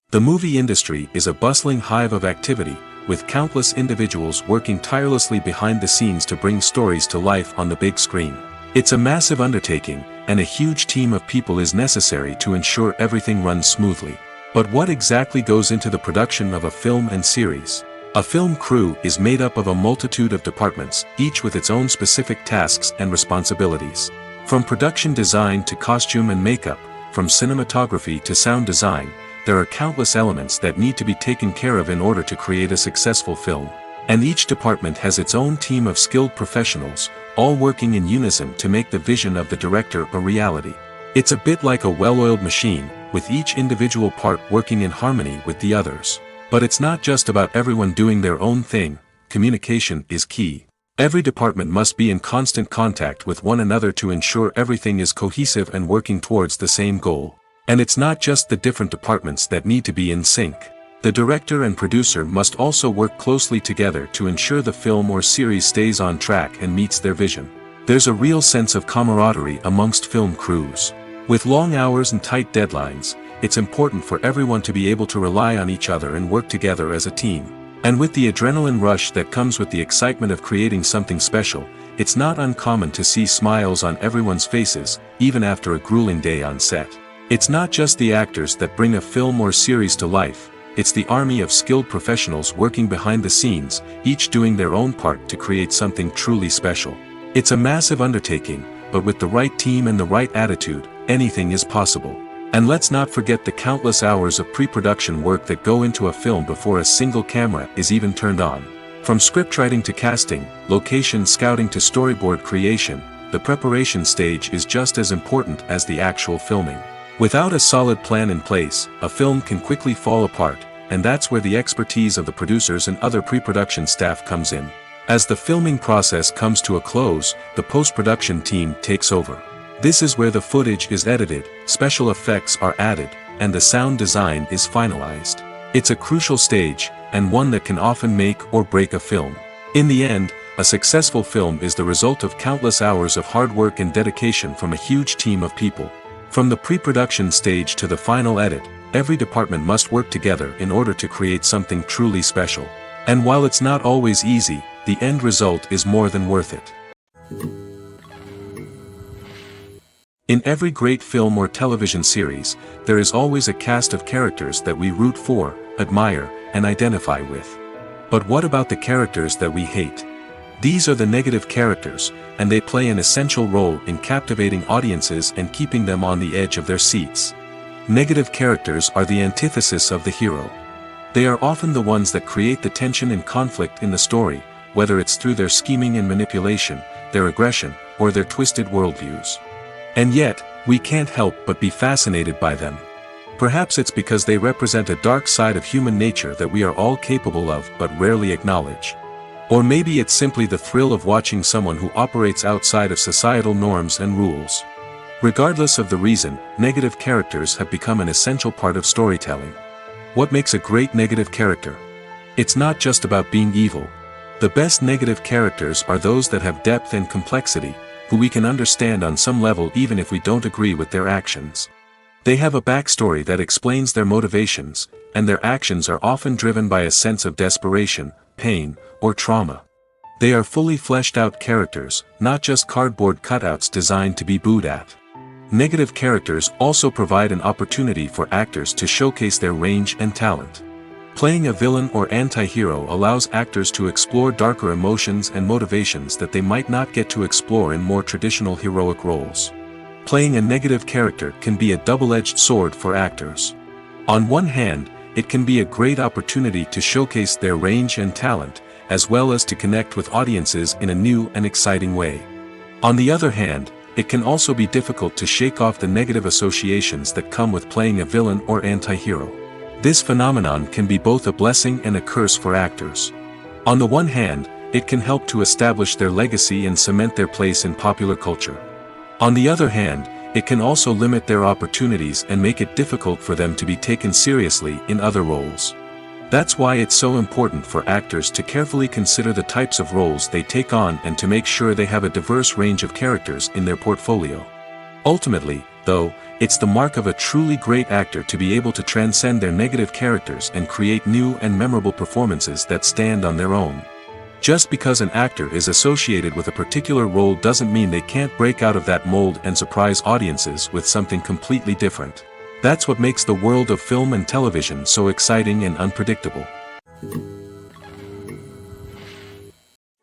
The movie industry is a bustling hive of activity, with countless individuals working tirelessly behind the scenes to bring stories to life on the big screen. It's a massive undertaking, and a huge team of people is necessary to ensure everything runs smoothly. But what exactly goes into the production of a film and series? A film crew is made up of a multitude of departments, each with its own specific tasks and responsibilities. From production design to costume and makeup, from cinematography to sound design, there are countless elements that need to be taken care of in order to create a successful film. And each department has its own team of skilled professionals, all working in unison to make the vision of the director a reality. It's a bit like a well-oiled machine, with each individual part working in harmony with the others. But it's not just about everyone doing their own thing. Communication is key. Every department must be in constant contact with one another to ensure everything is cohesive and working towards the same goal. And it's not just the different departments that need to be in sync. The director and producer must also work closely together to ensure the film or series stays on track and meets their vision. There's a real sense of camaraderie amongst film crews. With long hours and tight deadlines, it's important for everyone to be able to rely on each other and work together as a team. And with the adrenaline rush that comes with the excitement of creating something special, it's not uncommon to see smiles on everyone's faces, even after a grueling day on set. It's not just the actors that bring a film or series to life, it's the army of skilled professionals working behind the scenes, each doing their own part to create something truly special. It's a massive undertaking, but with the right team and the right attitude, anything is possible. And let's not forget the countless hours of pre-production work that go into a film before a single camera is even turned on. From scriptwriting to casting, location scouting to storyboard creation, the preparation stage is just as important as the actual filming. Without a solid plan in place, a film can quickly fall apart, and that's where the expertise of the producers and other pre-production staff comes in. As the filming process comes to a close, the post-production team takes over. This is where the footage is edited, special effects are added, and the sound design is finalized. It's a crucial stage, and one that can often make or break a film. In the end, a successful film is the result of countless hours of hard work and dedication from a huge team of people. From the pre-production stage to the final edit, every department must work together in order to create something truly special. And while it's not always easy, the end result is more than worth it. In every great film or television series, there is always a cast of characters that we root for, admire, and identify with. But what about the characters that we hate? These are the negative characters, and they play an essential role in captivating audiences and keeping them on the edge of their seats. Negative characters are the antithesis of the hero. They are often the ones that create the tension and conflict in the story, whether it's through their scheming and manipulation, their aggression, or their twisted worldviews. And yet, we can't help but be fascinated by them. Perhaps it's because they represent a dark side of human nature that we are all capable of but rarely acknowledge. Or maybe it's simply the thrill of watching someone who operates outside of societal norms and rules. Regardless of the reason, negative characters have become an essential part of storytelling. What makes a great negative character? It's not just about being evil. The best negative characters are those that have depth and complexity, who we can understand on some level even if we don't agree with their actions. They have a backstory that explains their motivations, and their actions are often driven by a sense of desperation, pain, or trauma. They are fully fleshed out characters, not just cardboard cutouts designed to be booed at. Negative characters also provide an opportunity for actors to showcase their range and talent. Playing a villain or anti-hero allows actors to explore darker emotions and motivations that they might not get to explore in more traditional heroic roles. Playing a negative character can be a double-edged sword for actors. On one hand, it can be a great opportunity to showcase their range and talent, as well as to connect with audiences in a new and exciting way. On the other hand, it can also be difficult to shake off the negative associations that come with playing a villain or anti-hero. This phenomenon can be both a blessing and a curse for actors. On the one hand, it can help to establish their legacy and cement their place in popular culture. On the other hand, it can also limit their opportunities and make it difficult for them to be taken seriously in other roles. That's why it's so important for actors to carefully consider the types of roles they take on and to make sure they have a diverse range of characters in their portfolio. Ultimately, though, it's the mark of a truly great actor to be able to transcend their negative characters and create new and memorable performances that stand on their own. Just because an actor is associated with a particular role doesn't mean they can't break out of that mold and surprise audiences with something completely different. That's what makes the world of film and television so exciting and unpredictable.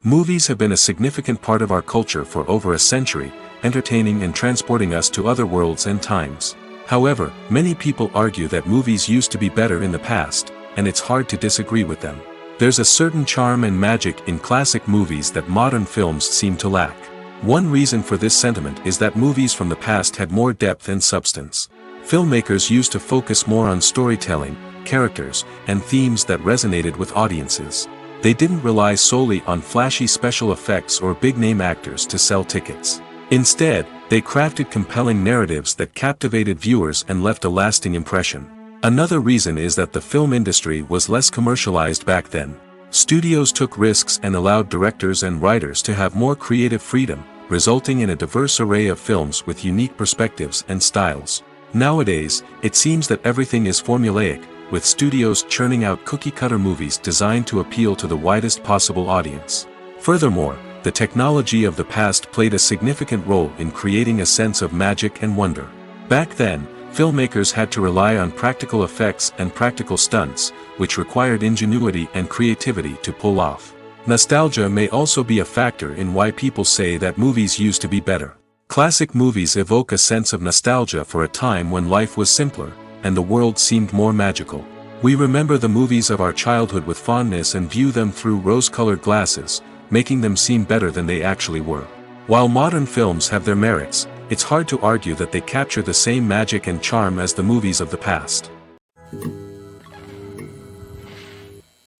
Movies have been a significant part of our culture for over a century, entertaining and transporting us to other worlds and times. However, many people argue that movies used to be better in the past, and it's hard to disagree with them. There's a certain charm and magic in classic movies that modern films seem to lack. One reason for this sentiment is that movies from the past had more depth and substance. Filmmakers used to focus more on storytelling, characters, and themes that resonated with audiences. They didn't rely solely on flashy special effects or big-name actors to sell tickets. Instead, they crafted compelling narratives that captivated viewers and left a lasting impression. Another reason is that the film industry was less commercialized back then. Studios took risks and allowed directors and writers to have more creative freedom, resulting in a diverse array of films with unique perspectives and styles. Nowadays, it seems that everything is formulaic, with studios churning out cookie-cutter movies designed to appeal to the widest possible audience. Furthermore, the technology of the past played a significant role in creating a sense of magic and wonder. Back then, filmmakers had to rely on practical effects and practical stunts, which required ingenuity and creativity to pull off. Nostalgia may also be a factor in why people say that movies used to be better. Classic movies evoke a sense of nostalgia for a time when life was simpler, and the world seemed more magical. We remember the movies of our childhood with fondness and view them through rose-colored glasses, making them seem better than they actually were. While modern films have their merits, it's hard to argue that they capture the same magic and charm as the movies of the past.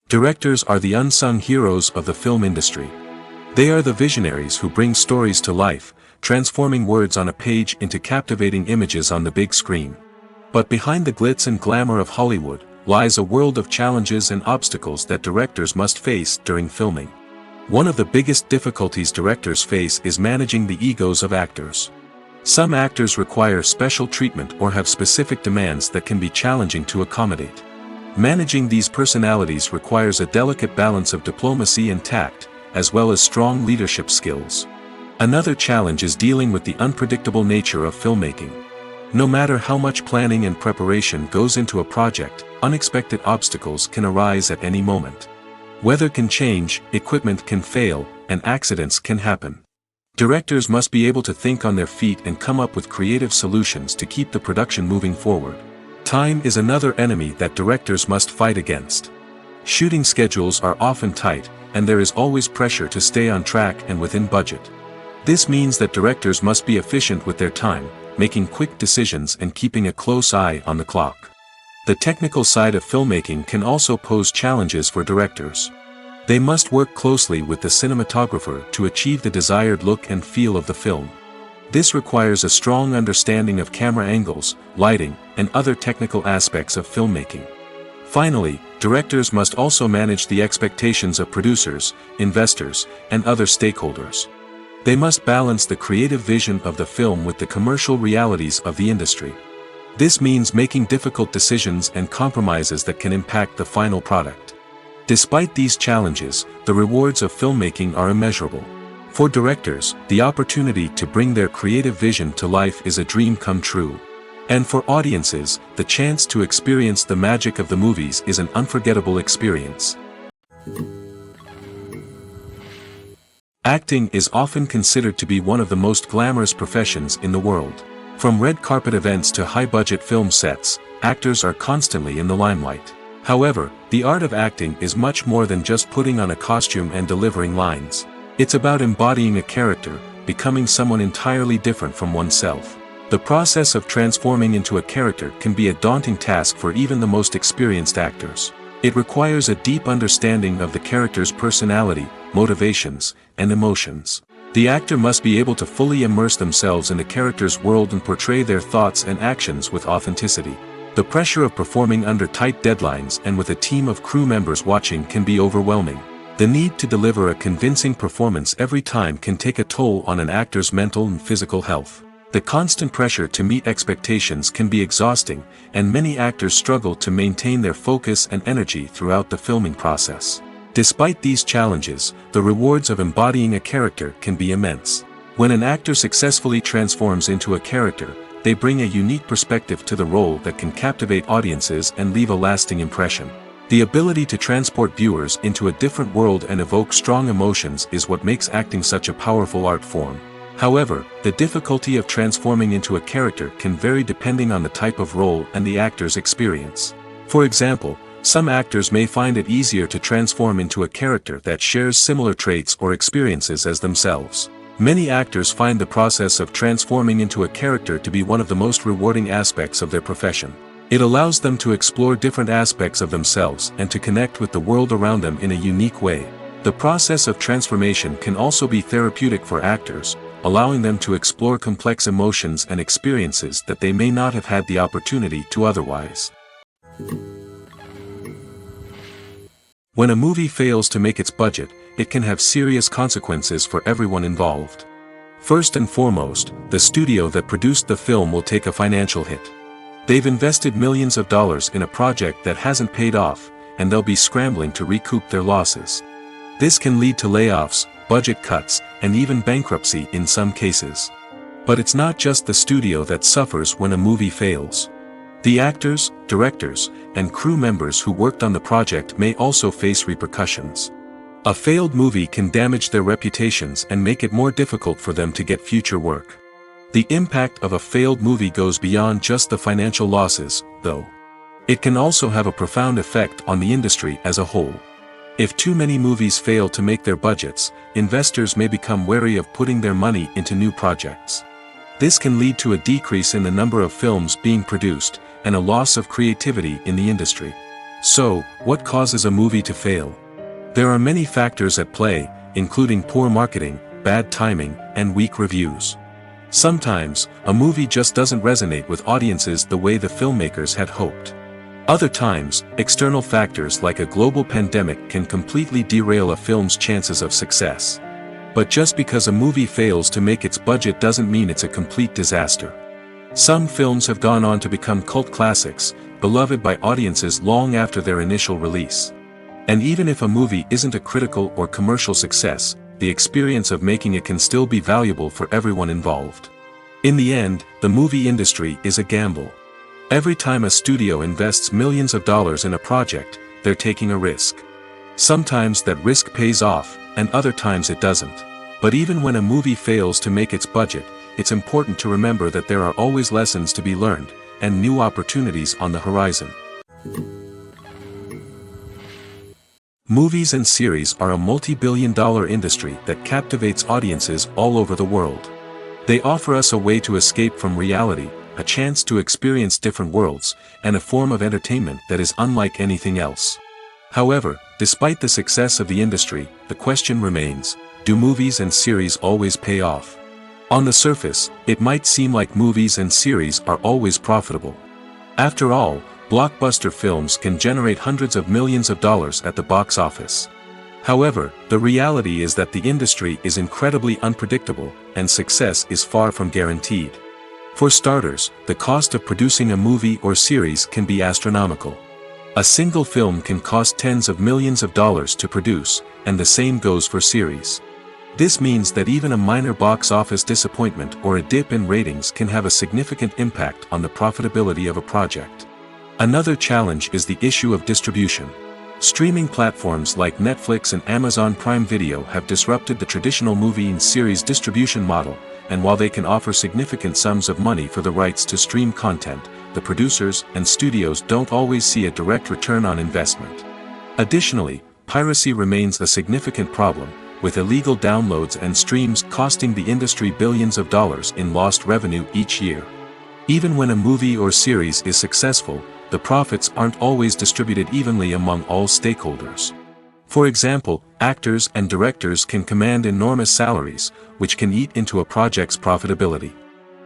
Directors are the unsung heroes of the film industry. They are the visionaries who bring stories to life, transforming words on a page into captivating images on the big screen. But behind the glitz and glamour of Hollywood, lies a world of challenges and obstacles that directors must face during filming. One of the biggest difficulties directors face is managing the egos of actors. Some actors require special treatment or have specific demands that can be challenging to accommodate. Managing these personalities requires a delicate balance of diplomacy and tact, as well as strong leadership skills. Another challenge is dealing with the unpredictable nature of filmmaking. No matter how much planning and preparation goes into a project, unexpected obstacles can arise at any moment. Weather can change, equipment can fail, and accidents can happen. Directors must be able to think on their feet and come up with creative solutions to keep the production moving forward. Time is another enemy that directors must fight against. Shooting schedules are often tight, and there is always pressure to stay on track and within budget. This means that directors must be efficient with their time, making quick decisions and keeping a close eye on the clock. The technical side of filmmaking can also pose challenges for directors. They must work closely with the cinematographer to achieve the desired look and feel of the film. This requires a strong understanding of camera angles, lighting, and other technical aspects of filmmaking. Finally, directors must also manage the expectations of producers, investors, and other stakeholders. They must balance the creative vision of the film with the commercial realities of the industry. This means making difficult decisions and compromises that can impact the final product. Despite these challenges, the rewards of filmmaking are immeasurable. For directors, the opportunity to bring their creative vision to life is a dream come true. And for audiences, the chance to experience the magic of the movies is an unforgettable experience. Acting is often considered to be one of the most glamorous professions in the world. From red carpet events to high-budget film sets, actors are constantly in the limelight. However, the art of acting is much more than just putting on a costume and delivering lines. It's about embodying a character, becoming someone entirely different from oneself. The process of transforming into a character can be a daunting task for even the most experienced actors. It requires a deep understanding of the character's personality, motivations, and emotions. The actor must be able to fully immerse themselves in the character's world and portray their thoughts and actions with authenticity. The pressure of performing under tight deadlines and with a team of crew members watching can be overwhelming. The need to deliver a convincing performance every time can take a toll on an actor's mental and physical health. The constant pressure to meet expectations can be exhausting, and many actors struggle to maintain their focus and energy throughout the filming process. Despite these challenges, the rewards of embodying a character can be immense. When an actor successfully transforms into a character, they bring a unique perspective to the role that can captivate audiences and leave a lasting impression. The ability to transport viewers into a different world and evoke strong emotions is what makes acting such a powerful art form. However, the difficulty of transforming into a character can vary depending on the type of role and the actor's experience. For example, some actors may find it easier to transform into a character that shares similar traits or experiences as themselves. Many actors find the process of transforming into a character to be one of the most rewarding aspects of their profession. It allows them to explore different aspects of themselves and to connect with the world around them in a unique way. The process of transformation can also be therapeutic for actors, allowing them to explore complex emotions and experiences that they may not have had the opportunity to otherwise. When a movie fails to make its budget, it can have serious consequences for everyone involved. First and foremost, the studio that produced the film will take a financial hit. They've invested millions of dollars in a project that hasn't paid off, and they'll be scrambling to recoup their losses. This can lead to layoffs, budget cuts, and even bankruptcy in some cases. But it's not just the studio that suffers when a movie fails. The actors, directors, and crew members who worked on the project may also face repercussions. A failed movie can damage their reputations and make it more difficult for them to get future work. The impact of a failed movie goes beyond just the financial losses, though. It can also have a profound effect on the industry as a whole. If too many movies fail to make their budgets, investors may become wary of putting their money into new projects. This can lead to a decrease in the number of films being produced, and a loss of creativity in the industry. So, what causes a movie to fail? There are many factors at play, including poor marketing, bad timing, and weak reviews. Sometimes, a movie just doesn't resonate with audiences the way the filmmakers had hoped. Other times, external factors like a global pandemic can completely derail a film's chances of success. But just because a movie fails to make its budget doesn't mean it's a complete disaster. Some films have gone on to become cult classics, beloved by audiences long after their initial release. And even if a movie isn't a critical or commercial success, the experience of making it can still be valuable for everyone involved. In the end, the movie industry is a gamble. Every time a studio invests millions of dollars in a project, they're taking a risk. Sometimes that risk pays off, and other times it doesn't. But even when a movie fails to make its budget, it's important to remember that there are always lessons to be learned, and new opportunities on the horizon. Movies and series are a multi-billion-dollar industry that captivates audiences all over the world. They offer us a way to escape from reality, a chance to experience different worlds, and a form of entertainment that is unlike anything else. However, despite the success of the industry, the question remains, do movies and series always pay off? On the surface, it might seem like movies and series are always profitable. After all, blockbuster films can generate hundreds of millions of dollars at the box office. However, the reality is that the industry is incredibly unpredictable, and success is far from guaranteed. For starters, the cost of producing a movie or series can be astronomical. A single film can cost tens of millions of dollars to produce, and the same goes for series. This means that even a minor box office disappointment or a dip in ratings can have a significant impact on the profitability of a project. Another challenge is the issue of distribution. Streaming platforms like Netflix and Amazon Prime Video have disrupted the traditional movie and series distribution model, and while they can offer significant sums of money for the rights to stream content, the producers and studios don't always see a direct return on investment. Additionally, piracy remains a significant problem, with illegal downloads and streams costing the industry billions of dollars in lost revenue each year. Even when a movie or series is successful, the profits aren't always distributed evenly among all stakeholders. For example, actors and directors can command enormous salaries, which can eat into a project's profitability.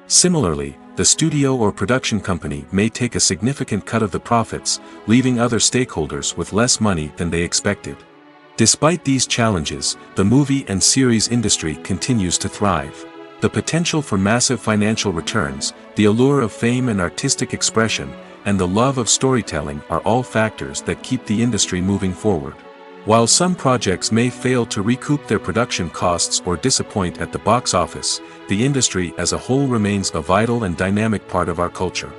Similarly, the studio or production company may take a significant cut of the profits, leaving other stakeholders with less money than they expected. Despite these challenges, the movie and series industry continues to thrive. The potential for massive financial returns, the allure of fame and artistic expression, and the love of storytelling are all factors that keep the industry moving forward. While some projects may fail to recoup their production costs or disappoint at the box office, the industry as a whole remains a vital and dynamic part of our culture.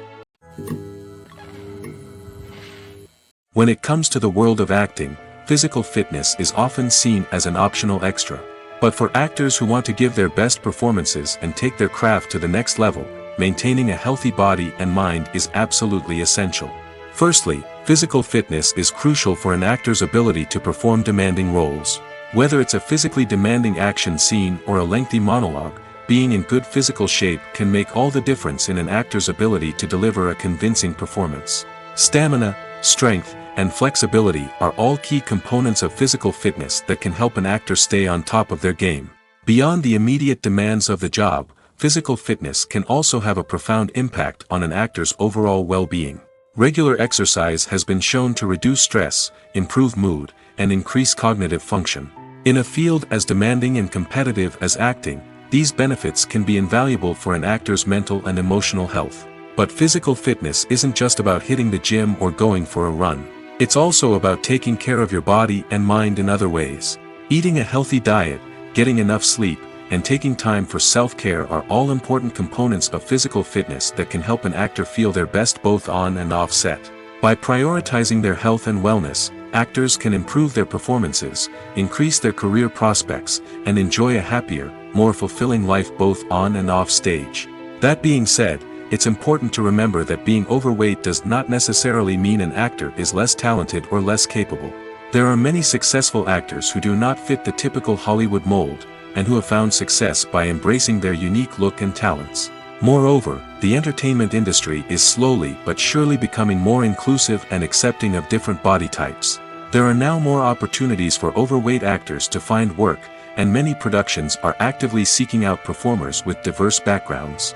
When it comes to the world of acting, physical fitness is often seen as an optional extra. But for actors who want to give their best performances and take their craft to the next level, maintaining a healthy body and mind is absolutely essential. Firstly, physical fitness is crucial for an actor's ability to perform demanding roles. Whether it's a physically demanding action scene or a lengthy monologue, being in good physical shape can make all the difference in an actor's ability to deliver a convincing performance. Stamina, strength, and flexibility are all key components of physical fitness that can help an actor stay on top of their game. Beyond the immediate demands of the job, physical fitness can also have a profound impact on an actor's overall well-being. Regular exercise has been shown to reduce stress, improve mood, and increase cognitive function. In a field as demanding and competitive as acting, these benefits can be invaluable for an actor's mental and emotional health. But physical fitness isn't just about hitting the gym or going for a run. It's also about taking care of your body and mind in other ways. Eating a healthy diet, getting enough sleep, and taking time for self-care are all important components of physical fitness that can help an actor feel their best both on and off set. By prioritizing their health and wellness, actors can improve their performances, increase their career prospects, and enjoy a happier, more fulfilling life both on and off stage. That being said, it's important to remember that being overweight does not necessarily mean an actor is less talented or less capable. There are many successful actors who do not fit the typical Hollywood mold, and who have found success by embracing their unique look and talents. Moreover, the entertainment industry is slowly but surely becoming more inclusive and accepting of different body types. There are now more opportunities for overweight actors to find work, and many productions are actively seeking out performers with diverse backgrounds.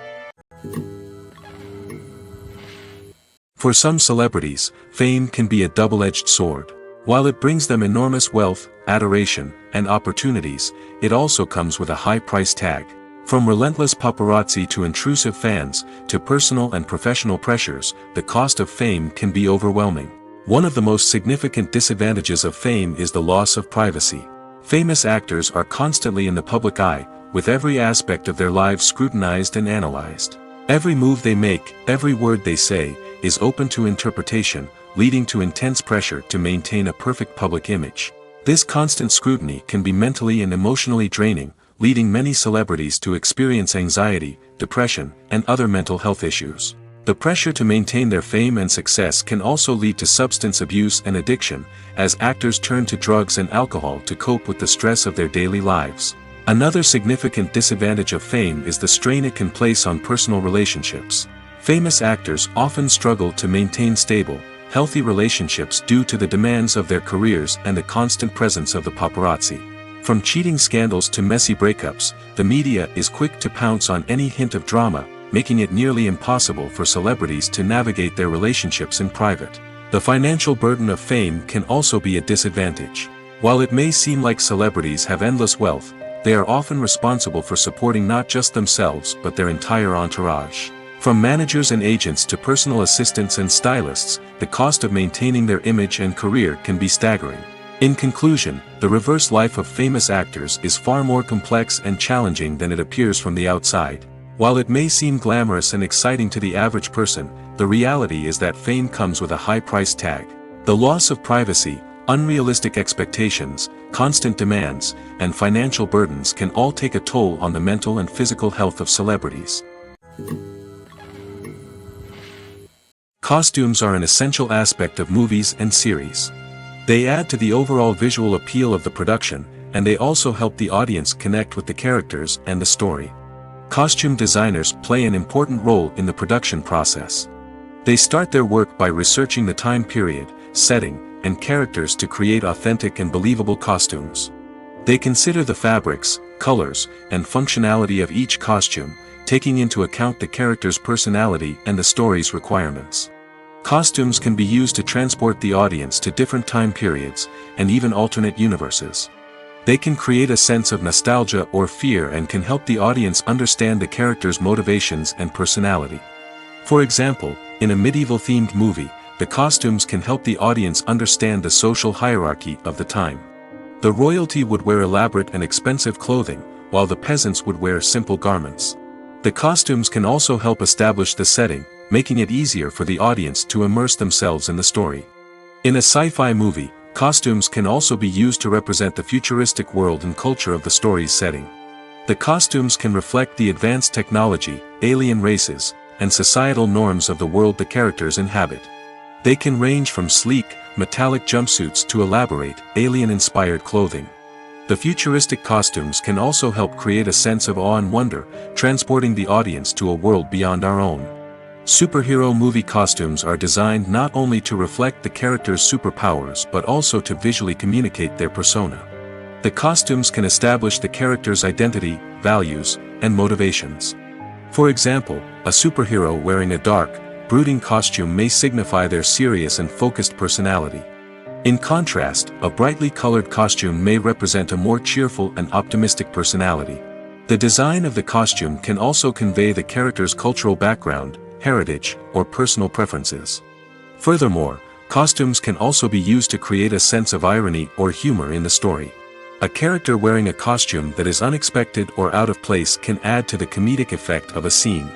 For some celebrities, fame can be a double-edged sword. While it brings them enormous wealth, adoration, and opportunities, it also comes with a high price tag. From relentless paparazzi to intrusive fans, to personal and professional pressures, the cost of fame can be overwhelming. One of the most significant disadvantages of fame is the loss of privacy. Famous actors are constantly in the public eye, with every aspect of their lives scrutinized and analyzed. Every move they make, every word they say, is open to interpretation, leading to intense pressure to maintain a perfect public image. This constant scrutiny can be mentally and emotionally draining, leading many celebrities to experience anxiety, depression, and other mental health issues. The pressure to maintain their fame and success can also lead to substance abuse and addiction, as actors turn to drugs and alcohol to cope with the stress of their daily lives. Another significant disadvantage of fame is the strain it can place on personal relationships. Famous actors often struggle to maintain stable, healthy relationships due to the demands of their careers and the constant presence of the paparazzi. From cheating scandals to messy breakups, the media is quick to pounce on any hint of drama, making it nearly impossible for celebrities to navigate their relationships in private. The financial burden of fame can also be a disadvantage. While it may seem like celebrities have endless wealth, they are often responsible for supporting not just themselves but their entire entourage. From managers and agents to personal assistants and stylists, the cost of maintaining their image and career can be staggering. In conclusion, the reverse life of famous actors is far more complex and challenging than it appears from the outside. While it may seem glamorous and exciting to the average person, the reality is that fame comes with a high price tag. The loss of privacy, unrealistic expectations, constant demands, and financial burdens can all take a toll on the mental and physical health of celebrities. Costumes are an essential aspect of movies and series. They add to the overall visual appeal of the production, and they also help the audience connect with the characters and the story. Costume designers play an important role in the production process. They start their work by researching the time period, setting, and characters to create authentic and believable costumes. They consider the fabrics, colors, and functionality of each costume, taking into account the character's personality and the story's requirements. Costumes can be used to transport the audience to different time periods, and even alternate universes. They can create a sense of nostalgia or fear and can help the audience understand the character's motivations and personality. For example, in a medieval-themed movie, the costumes can help the audience understand the social hierarchy of the time. The royalty would wear elaborate and expensive clothing, while the peasants would wear simple garments. The costumes can also help establish the setting, making it easier for the audience to immerse themselves in the story. In a sci-fi movie, costumes can also be used to represent the futuristic world and culture of the story's setting. The costumes can reflect the advanced technology, alien races, and societal norms of the world the characters inhabit. They can range from sleek, metallic jumpsuits to elaborate, alien-inspired clothing. The futuristic costumes can also help create a sense of awe and wonder, transporting the audience to a world beyond our own. Superhero movie costumes are designed not only to reflect the character's superpowers but also to visually communicate their persona. The costumes can establish the character's identity, values, and motivations. For example, a superhero wearing a dark, brooding costume may signify their serious and focused personality. In contrast, a brightly colored costume may represent a more cheerful and optimistic personality. The design of the costume can also convey the character's cultural background, heritage, or personal preferences. Furthermore, costumes can also be used to create a sense of irony or humor in the story. A character wearing a costume that is unexpected or out of place can add to the comedic effect of a scene.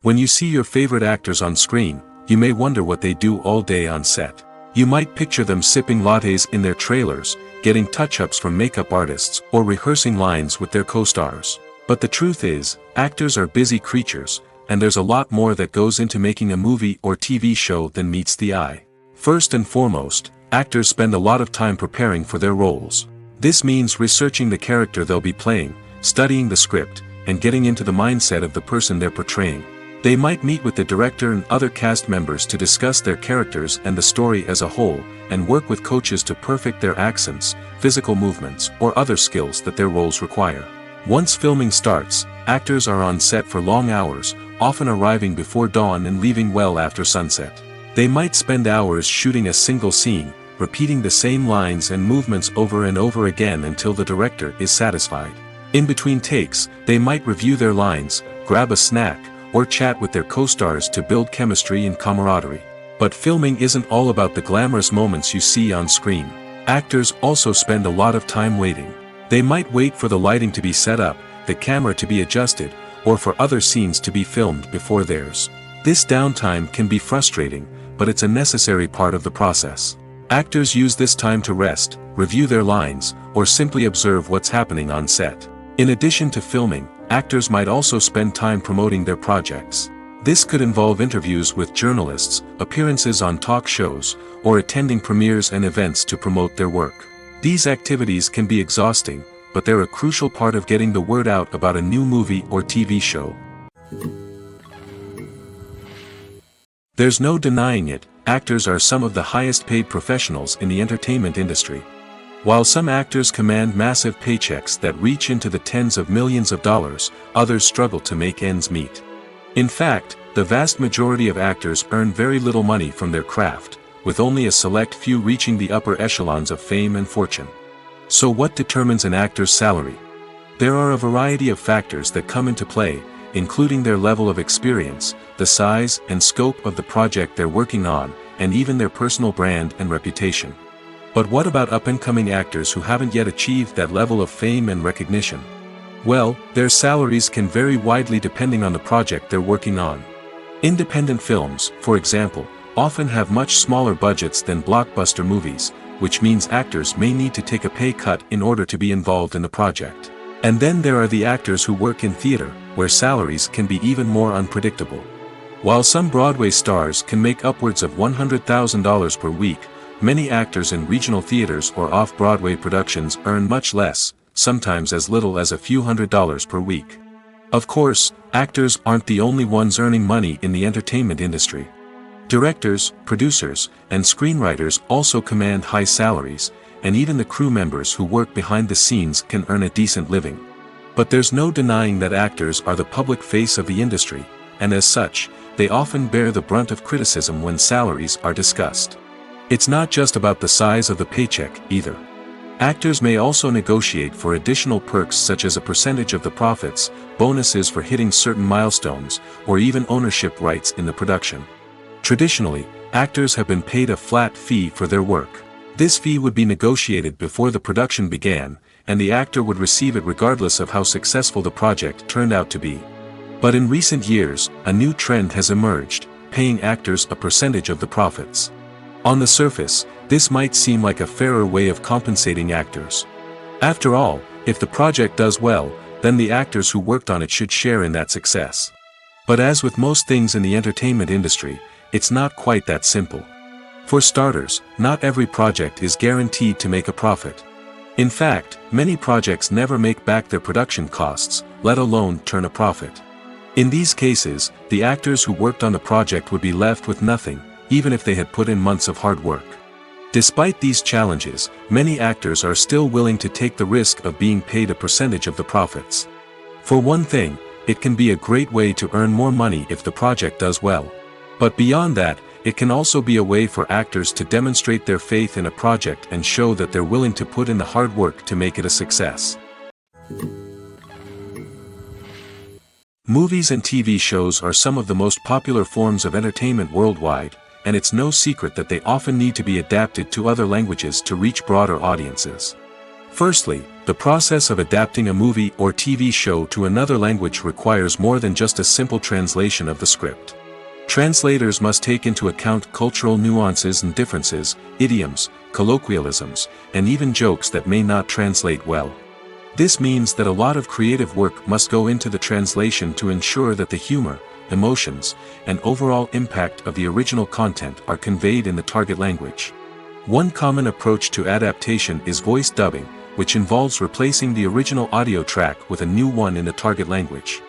When you see your favorite actors on screen, you may wonder what they do all day on set. You might picture them sipping lattes in their trailers, getting touch-ups from makeup artists, or rehearsing lines with their co-stars. But the truth is, actors are busy creatures, and there's a lot more that goes into making a movie or TV show than meets the eye. First and foremost, actors spend a lot of time preparing for their roles. This means researching the character they'll be playing, studying the script, and getting into the mindset of the person they're portraying. They might meet with the director and other cast members to discuss their characters and the story as a whole, and work with coaches to perfect their accents, physical movements, or other skills that their roles require. Once filming starts, actors are on set for long hours, often arriving before dawn and leaving well after sunset. They might spend hours shooting a single scene, repeating the same lines and movements over and over again until the director is satisfied. In between takes, they might review their lines, grab a snack, or chat with their co-stars to build chemistry and camaraderie. But filming isn't all about the glamorous moments you see on screen. Actors also spend a lot of time waiting. They might wait for the lighting to be set up, the camera to be adjusted, or for other scenes to be filmed before theirs. This downtime can be frustrating, but it's a necessary part of the process. Actors use this time to rest, review their lines, or simply observe what's happening on set. In addition to filming, actors might also spend time promoting their projects. This could involve interviews with journalists, appearances on talk shows, or attending premieres and events to promote their work. These activities can be exhausting, but they're a crucial part of getting the word out about a new movie or TV show. There's no denying it, actors are some of the highest paid professionals in the entertainment industry. While some actors command massive paychecks that reach into the tens of millions of dollars, others struggle to make ends meet. In fact, the vast majority of actors earn very little money from their craft, with only a select few reaching the upper echelons of fame and fortune. So what determines an actor's salary? There are a variety of factors that come into play, including their level of experience, the size and scope of the project they're working on, and even their personal brand and reputation. But what about up-and-coming actors who haven't yet achieved that level of fame and recognition? Well, their salaries can vary widely depending on the project they're working on. Independent films, for example, often have much smaller budgets than blockbuster movies, which means actors may need to take a pay cut in order to be involved in the project. And then there are the actors who work in theater, where salaries can be even more unpredictable. While some Broadway stars can make upwards of $100,000 per week, many actors in regional theaters or off-Broadway productions earn much less, sometimes as little as a few $100s per week. Of course, actors aren't the only ones earning money in the entertainment industry. Directors, producers, and screenwriters also command high salaries, and even the crew members who work behind the scenes can earn a decent living. But there's no denying that actors are the public face of the industry, and as such, they often bear the brunt of criticism when salaries are discussed. It's not just about the size of the paycheck, either. Actors may also negotiate for additional perks such as a percentage of the profits, bonuses for hitting certain milestones, or even ownership rights in the production. Traditionally, actors have been paid a flat fee for their work. This fee would be negotiated before the production began, and the actor would receive it regardless of how successful the project turned out to be. But in recent years, a new trend has emerged, paying actors a percentage of the profits. On the surface, this might seem like a fairer way of compensating actors. After all, if the project does well, then the actors who worked on it should share in that success. But as with most things in the entertainment industry, it's not quite that simple. For starters, not every project is guaranteed to make a profit. In fact, many projects never make back their production costs, let alone turn a profit. In these cases, the actors who worked on the project would be left with nothing, even if they had put in months of hard work. Despite these challenges, many actors are still willing to take the risk of being paid a percentage of the profits. For one thing, it can be a great way to earn more money if the project does well. But beyond that, it can also be a way for actors to demonstrate their faith in a project and show that they're willing to put in the hard work to make it a success. Movies and TV shows are some of the most popular forms of entertainment worldwide, and it's no secret that they often need to be adapted to other languages to reach broader audiences. Firstly, the process of adapting a movie or TV show to another language requires more than just a simple translation of the script. Translators must take into account cultural nuances and differences, idioms, colloquialisms, and even jokes that may not translate well. This means that a lot of creative work must go into the translation to ensure that the humor, emotions, and overall impact of the original content are conveyed in the target language. One common approach to adaptation is voice dubbing, which involves replacing the original audio track with a new one in the target language.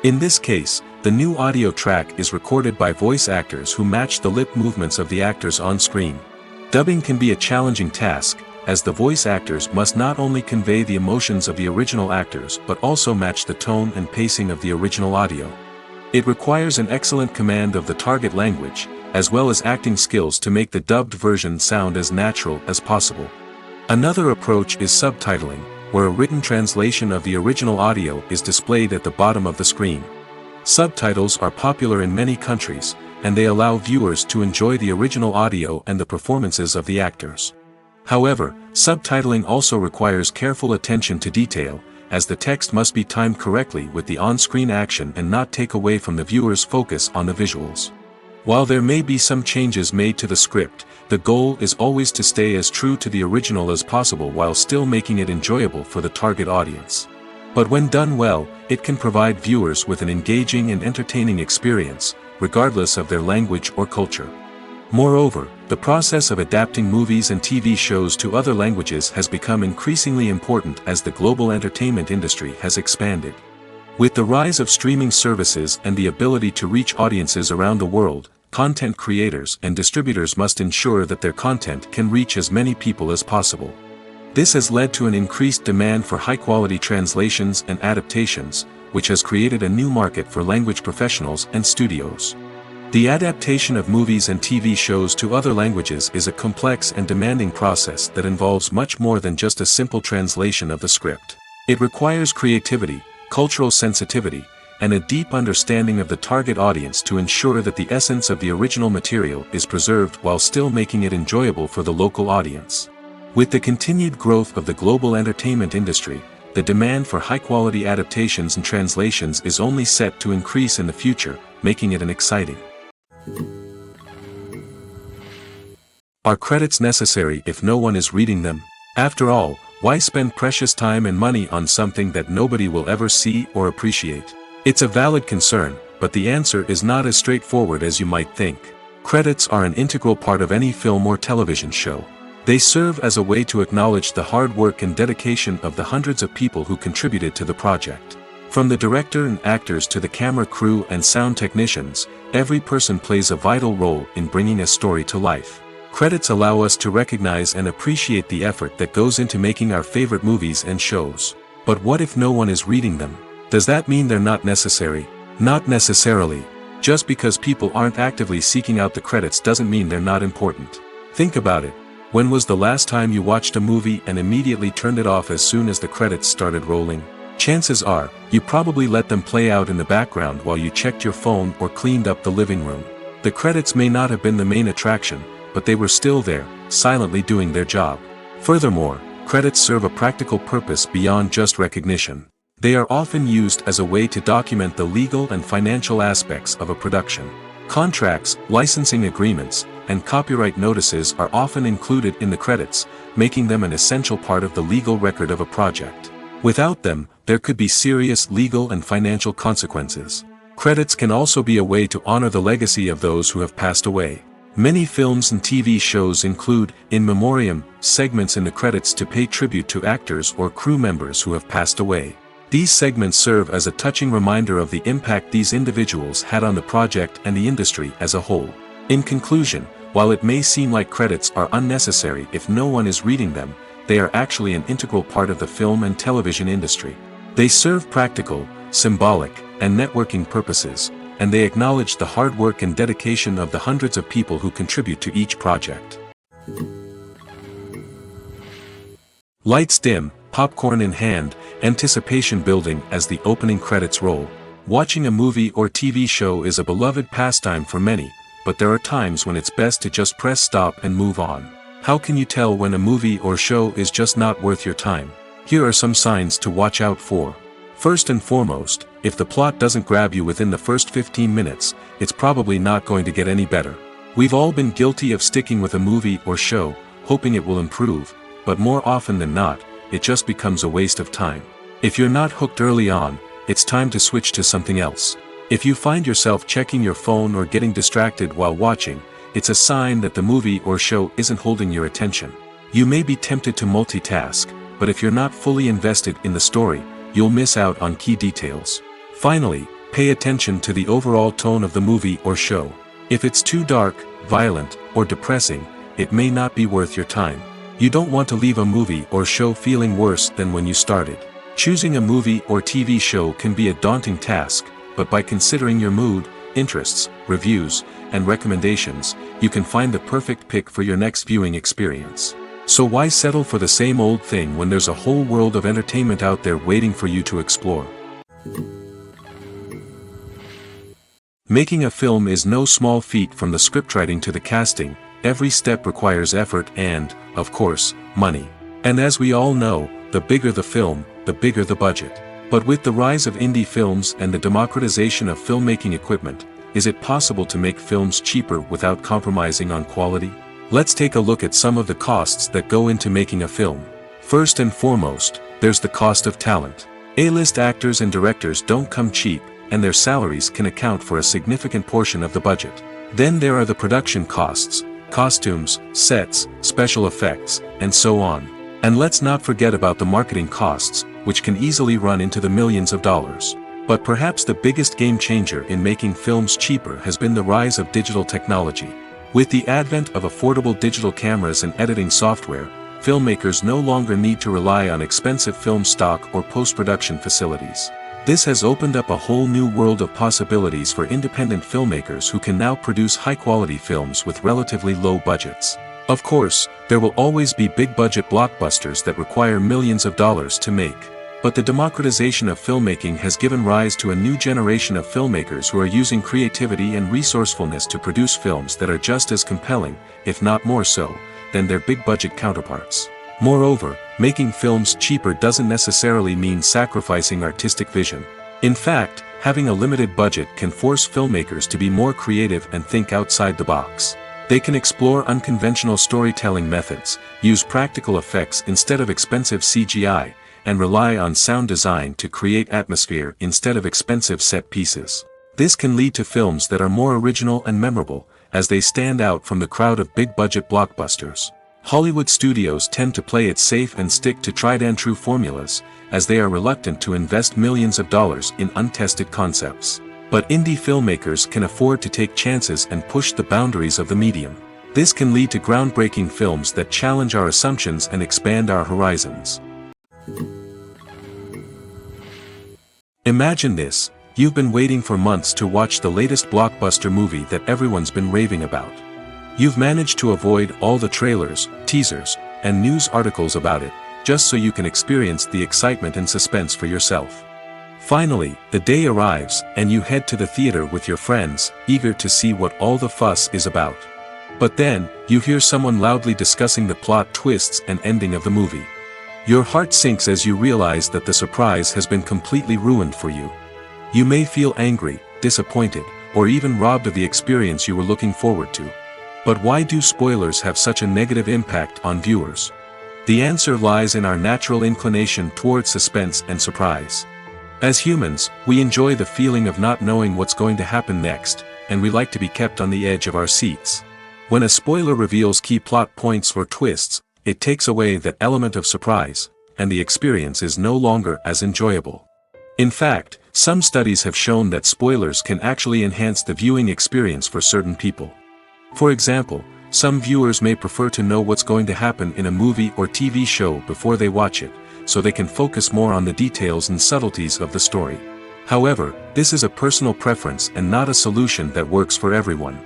In this case, the new audio track is recorded by voice actors who match the lip movements of the actors on screen. Dubbing can be a challenging task, as the voice actors must not only convey the emotions of the original actors but also match the tone and pacing of the original audio. It requires an excellent command of the target language, as well as acting skills to make the dubbed version sound as natural as possible. Another approach is subtitling, where a written translation of the original audio is displayed at the bottom of the screen. Subtitles are popular in many countries, and they allow viewers to enjoy the original audio and the performances of the actors. However, subtitling also requires careful attention to detail, as the text must be timed correctly with the on-screen action and not take away from the viewer's focus on the visuals. While there may be some changes made to the script, the goal is always to stay as true to the original as possible while still making it enjoyable for the target audience. But when done well, it can provide viewers with an engaging and entertaining experience, regardless of their language or culture. Moreover, the process of adapting movies and TV shows to other languages has become increasingly important as the global entertainment industry has expanded. With the rise of streaming services and the ability to reach audiences around the world, content creators and distributors must ensure that their content can reach as many people as possible. This has led to an increased demand for high-quality translations and adaptations, which has created a new market for language professionals and studios. The adaptation of movies and TV shows to other languages is a complex and demanding process that involves much more than just a simple translation of the script. It requires creativity, cultural sensitivity, and a deep understanding of the target audience to ensure that the essence of the original material is preserved while still making it enjoyable for the local audience. With the continued growth of the global entertainment industry, the demand for high-quality adaptations and translations is only set to increase in the future, making it an exciting. Are credits necessary if no one is reading them? After all, why spend precious time and money on something that nobody will ever see or appreciate? It's a valid concern, but the answer is not as straightforward as you might think. Credits are an integral part of any film or television show. They serve as a way to acknowledge the hard work and dedication of the hundreds of people who contributed to the project. From the director and actors to the camera crew and sound technicians, every person plays a vital role in bringing a story to life. Credits allow us to recognize and appreciate the effort that goes into making our favorite movies and shows. But what if no one is reading them? Does that mean they're not necessary? Not necessarily. Just because people aren't actively seeking out the credits doesn't mean they're not important. Think about it. When was the last time you watched a movie and immediately turned it off as soon as the credits started rolling? Chances are, you probably let them play out in the background while you checked your phone or cleaned up the living room. The credits may not have been the main attraction, but they were still there, silently doing their job. Furthermore, credits serve a practical purpose beyond just recognition. They are often used as a way to document the legal and financial aspects of a production. Contracts, licensing agreements, and copyright notices are often included in the credits, making them an essential part of the legal record of a project. Without them, there could be serious legal and financial consequences. Credits can also be a way to honor the legacy of those who have passed away. Many films and TV shows include, in memoriam, segments in the credits to pay tribute to actors or crew members who have passed away. These segments serve as a touching reminder of the impact these individuals had on the project and the industry as a whole. In conclusion, while it may seem like credits are unnecessary if no one is reading them, they are actually an integral part of the film and television industry. They serve practical, symbolic, and networking purposes, and they acknowledge the hard work and dedication of the hundreds of people who contribute to each project. Lights dim, popcorn in hand, anticipation building as the opening credits roll. Watching a movie or TV show is a beloved pastime for many, but there are times when it's best to just press stop and move on. How can you tell when a movie or show is just not worth your time? Here are some signs to watch out for. First and foremost, if the plot doesn't grab you within the first 15 minutes, it's probably not going to get any better. We've all been guilty of sticking with a movie or show, hoping it will improve, but more often than not, it just becomes a waste of time. If you're not hooked early on, it's time to switch to something else. If you find yourself checking your phone or getting distracted while watching, it's a sign that the movie or show isn't holding your attention. You may be tempted to multitask, but if you're not fully invested in the story, you'll miss out on key details. Finally, pay attention to the overall tone of the movie or show. If it's too dark, violent, or depressing, it may not be worth your time. You don't want to leave a movie or show feeling worse than when you started. Choosing a movie or TV show can be a daunting task, but by considering your mood, interests, reviews, and recommendations, you can find the perfect pick for your next viewing experience. So why settle for the same old thing when there's a whole world of entertainment out there waiting for you to explore? Making a film is no small feat. From the scriptwriting to the casting, every step requires effort and, of course, money. And as we all know, the bigger the film, the bigger the budget. But with the rise of indie films and the democratization of filmmaking equipment, is it possible to make films cheaper without compromising on quality? Let's take a look at some of the costs that go into making a film. First and foremost, there's the cost of talent. A-list actors and directors don't come cheap, and their salaries can account for a significant portion of the budget. Then there are the production costs, costumes, sets, special effects, and so on. And let's not forget about the marketing costs, which can easily run into the millions of dollars. But perhaps the biggest game changer in making films cheaper has been the rise of digital technology. With the advent of affordable digital cameras and editing software, filmmakers no longer need to rely on expensive film stock or post-production facilities. This has opened up a whole new world of possibilities for independent filmmakers who can now produce high-quality films with relatively low budgets. Of course, there will always be big-budget blockbusters that require millions of dollars to make. But the democratization of filmmaking has given rise to a new generation of filmmakers who are using creativity and resourcefulness to produce films that are just as compelling, if not more so, than their big-budget counterparts. Moreover, making films cheaper doesn't necessarily mean sacrificing artistic vision. In fact, having a limited budget can force filmmakers to be more creative and think outside the box. They can explore unconventional storytelling methods, use practical effects instead of expensive CGI, and rely on sound design to create atmosphere instead of expensive set pieces. This can lead to films that are more original and memorable, as they stand out from the crowd of big-budget blockbusters. Hollywood studios tend to play it safe and stick to tried-and-true formulas, as they are reluctant to invest millions of dollars in untested concepts. But indie filmmakers can afford to take chances and push the boundaries of the medium. This can lead to groundbreaking films that challenge our assumptions and expand our horizons. Imagine this: you've been waiting for months to watch the latest blockbuster movie that everyone's been raving about. You've managed to avoid all the trailers, teasers, and news articles about it, just so you can experience the excitement and suspense for yourself. Finally, the day arrives, and you head to the theater with your friends, eager to see what all the fuss is about. But then, you hear someone loudly discussing the plot twists and ending of the movie. Your heart sinks as you realize that the surprise has been completely ruined for you. You may feel angry, disappointed, or even robbed of the experience you were looking forward to. But why do spoilers have such a negative impact on viewers? The answer lies in our natural inclination toward suspense and surprise. As humans, we enjoy the feeling of not knowing what's going to happen next, and we like to be kept on the edge of our seats. When a spoiler reveals key plot points or twists, it takes away that element of surprise, and the experience is no longer as enjoyable. In fact, some studies have shown that spoilers can actually enhance the viewing experience for certain people. For example, some viewers may prefer to know what's going to happen in a movie or TV show before they watch it, so they can focus more on the details and subtleties of the story. However, this is a personal preference and not a solution that works for everyone.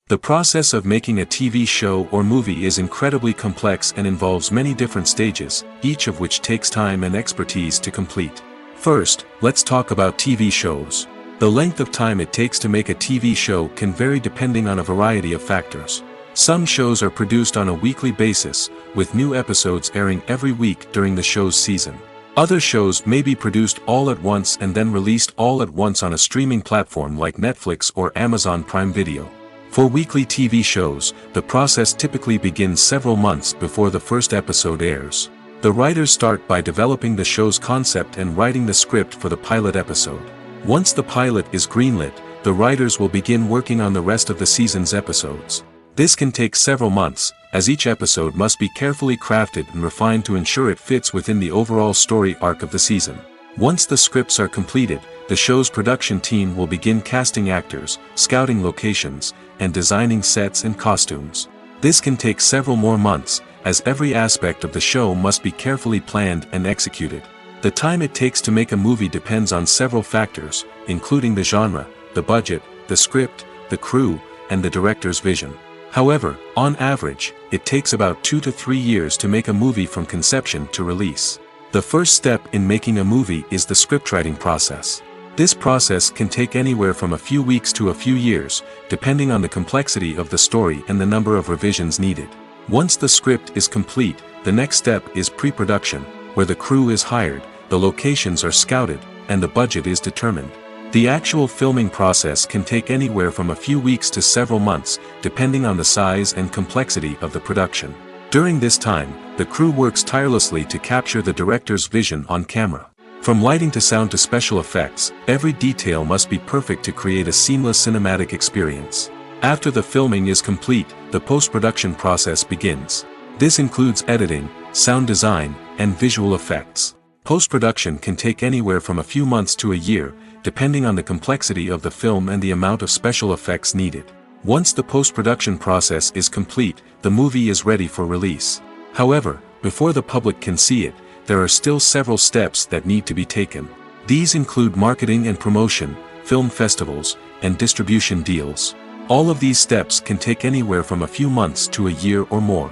The process of making a TV show or movie is incredibly complex and involves many different stages, each of which takes time and expertise to complete. First, let's talk about TV shows. The length of time it takes to make a TV show can vary depending on a variety of factors. Some shows are produced on a weekly basis, with new episodes airing every week during the show's season. Other shows may be produced all at once and then released all at once on a streaming platform like Netflix or Amazon Prime Video. For weekly TV shows, the process typically begins several months before the first episode airs. The writers start by developing the show's concept and writing the script for the pilot episode. Once the pilot is greenlit, the writers will begin working on the rest of the season's episodes. This can take several months, as each episode must be carefully crafted and refined to ensure it fits within the overall story arc of the season. Once the scripts are completed, the show's production team will begin casting actors, scouting locations, and designing sets and costumes. This can take several more months, as every aspect of the show must be carefully planned and executed. The time it takes to make a movie depends on several factors, including the genre, the budget, the script, the crew, and the director's vision. However, on average, it takes about 2 to 3 years to make a movie from conception to release. The first step in making a movie is the scriptwriting process. This process can take anywhere from a few weeks to a few years, depending on the complexity of the story and the number of revisions needed. Once the script is complete, the next step is pre-production, where the crew is hired, the locations are scouted, and the budget is determined. The actual filming process can take anywhere from a few weeks to several months, depending on the size and complexity of the production. During this time, the crew works tirelessly to capture the director's vision on camera. From lighting to sound to special effects, every detail must be perfect to create a seamless cinematic experience. After the filming is complete, the post-production process begins. This includes editing, sound design, and visual effects. Post-production can take anywhere from a few months to a year, depending on the complexity of the film and the amount of special effects needed. Once the post-production process is complete, the movie is ready for release. However, before the public can see it, there are still several steps that need to be taken. These include marketing and promotion, film festivals, and distribution deals. All of these steps can take anywhere from a few months to a year or more.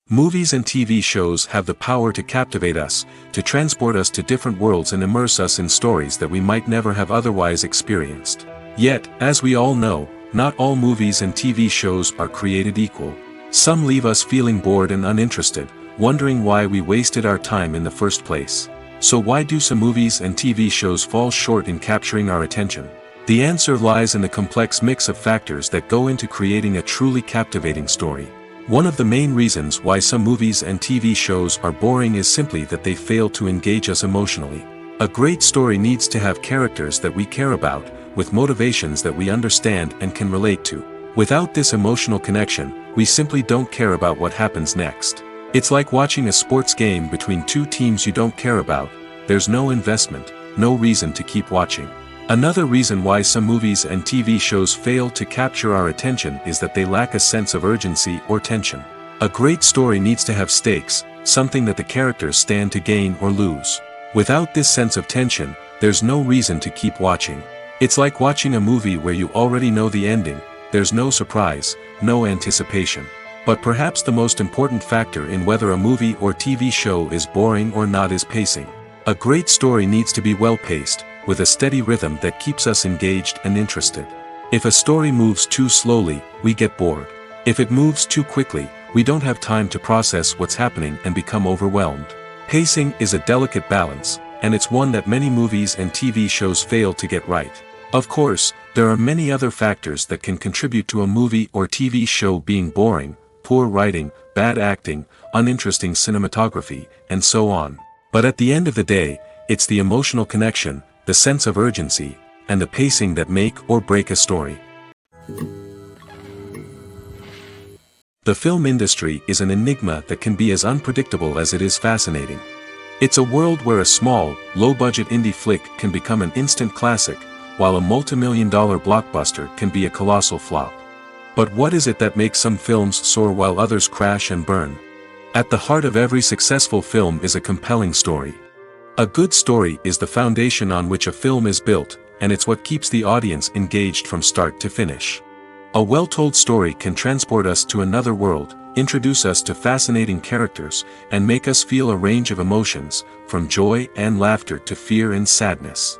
Movies and TV shows have the power to captivate us, to transport us to different worlds and immerse us in stories that we might never have otherwise experienced. Yet, as we all know, not all movies and TV shows are created equal. Some leave us feeling bored and uninterested, wondering why we wasted our time in the first place. So why do some movies and TV shows fall short in capturing our attention? The answer lies in the complex mix of factors that go into creating a truly captivating story. One of the main reasons why some movies and TV shows are boring is simply that they fail to engage us emotionally. A great story needs to have characters that we care about, with motivations that we understand and can relate to. Without this emotional connection, we simply don't care about what happens next. It's like watching a sports game between two teams you don't care about. There's no investment, no reason to keep watching. Another reason why some movies and TV shows fail to capture our attention is that they lack a sense of urgency or tension. A great story needs to have stakes, something that the characters stand to gain or lose. Without this sense of tension, there's no reason to keep watching. It's like watching a movie where you already know the ending. There's no surprise, no anticipation. But perhaps the most important factor in whether a movie or TV show is boring or not is pacing. A great story needs to be well-paced, with a steady rhythm that keeps us engaged and interested. If a story moves too slowly, we get bored. If it moves too quickly, we don't have time to process what's happening and become overwhelmed. Pacing is a delicate balance, and it's one that many movies and TV shows fail to get right. Of course, there are many other factors that can contribute to a movie or TV show being boring: poor writing, bad acting, uninteresting cinematography, and so on. But at the end of the day, it's the emotional connection, the sense of urgency, and the pacing that make or break a story. The film industry is an enigma that can be as unpredictable as it is fascinating. It's a world where a small, low-budget indie flick can become an instant classic, while a multi-million-dollar blockbuster can be a colossal flop. But what is it that makes some films soar while others crash and burn? At the heart of every successful film is a compelling story. A good story is the foundation on which a film is built, and it's what keeps the audience engaged from start to finish. A well-told story can transport us to another world, introduce us to fascinating characters, and make us feel a range of emotions, from joy and laughter to fear and sadness.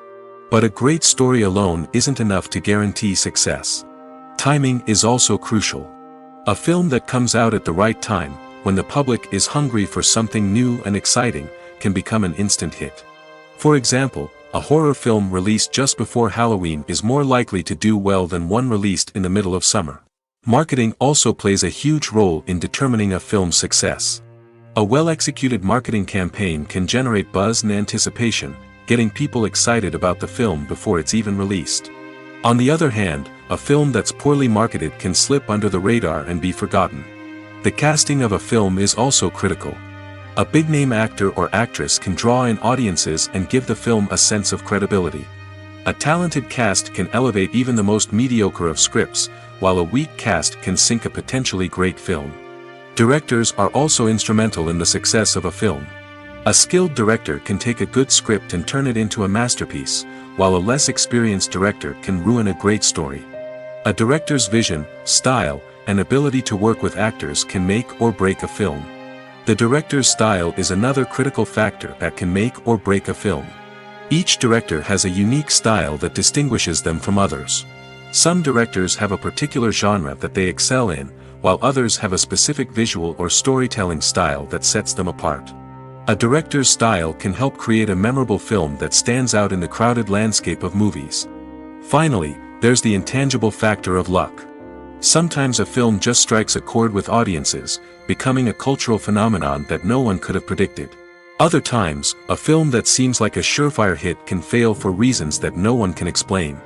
But a great story alone isn't enough to guarantee success. Timing is also crucial. A film that comes out at the right time, when the public is hungry for something new and exciting, can become an instant hit. For example, A horror film released just before Halloween is more likely to do well than one released in the middle of summer. Marketing also plays a huge role in determining a film's success. A well-executed marketing campaign can generate buzz and anticipation, getting people excited about the film before it's even released. On the other hand, a film that's poorly marketed can slip under the radar and be forgotten. The casting of a film is also critical. A big-name actor or actress can draw in audiences and give the film a sense of credibility. A talented cast can elevate even the most mediocre of scripts, while a weak cast can sink a potentially great film. Directors are also instrumental in the success of a film. A skilled director can take a good script and turn it into a masterpiece, while a less experienced director can ruin a great story. A director's vision, style, and ability to work with actors can make or break a film. The director's style is another critical factor that can make or break a film. Each director has a unique style that distinguishes them from others. Some directors have a particular genre that they excel in, while others have a specific visual or storytelling style that sets them apart. A director's style can help create a memorable film that stands out in the crowded landscape of movies. Finally, there's the intangible factor of luck. Sometimes a film just strikes a chord with audiences, becoming a cultural phenomenon that no one could have predicted. Other times, a film that seems like a surefire hit can fail for reasons that no one can explain.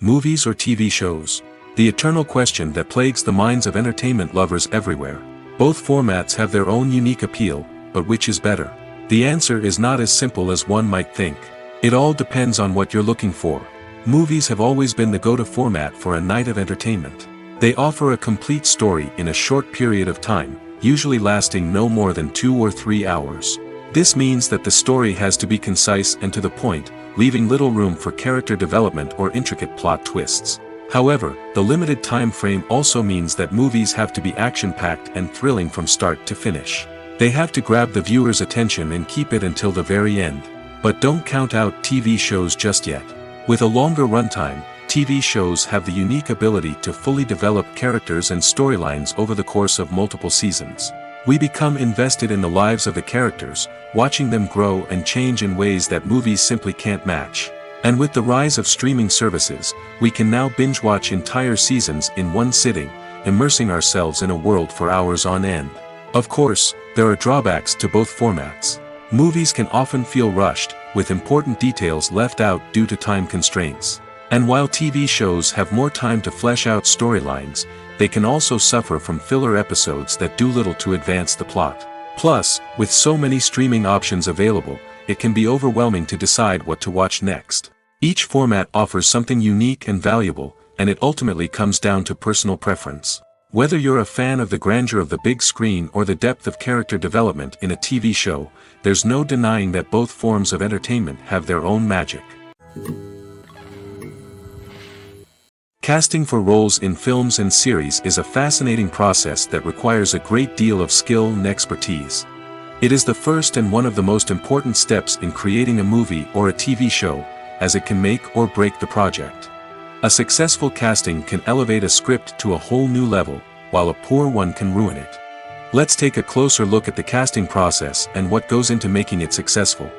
Movies or TV shows? The eternal question that plagues the minds of entertainment lovers everywhere. Both formats have their own unique appeal, but which is better? The answer is not as simple as one might think. It all depends on what you're looking for. Movies have always been the go-to format for a night of entertainment. They offer a complete story in a short period of time, usually lasting no more than 2 or 3 hours. This means that the story has to be concise and to the point, leaving little room for character development or intricate plot twists. However, the limited time frame also means that movies have to be action-packed and thrilling from start to finish. They have to grab the viewer's attention and keep it until the very end. But don't count out TV shows just yet. With a longer runtime, TV shows have the unique ability to fully develop characters and storylines over the course of multiple seasons. We become invested in the lives of the characters, watching them grow and change in ways that movies simply can't match. And with the rise of streaming services, we can now binge-watch entire seasons in one sitting, immersing ourselves in a world for hours on end. Of course, there are drawbacks to both formats. Movies can often feel rushed, with important details left out due to time constraints. And while TV shows have more time to flesh out storylines, they can also suffer from filler episodes that do little to advance the plot. Plus, with so many streaming options available, it can be overwhelming to decide what to watch next. Each format offers something unique and valuable, and it ultimately comes down to personal preference. Whether you're a fan of the grandeur of the big screen or the depth of character development in a TV show, there's no denying that both forms of entertainment have their own magic. Casting for roles in films and series is a fascinating process that requires a great deal of skill and expertise. It is the first and one of the most important steps in creating a movie or a TV show, as it can make or break the project. A successful casting can elevate a script to a whole new level, while a poor one can ruin it. Let's take a closer look at the casting process and what goes into making it successful.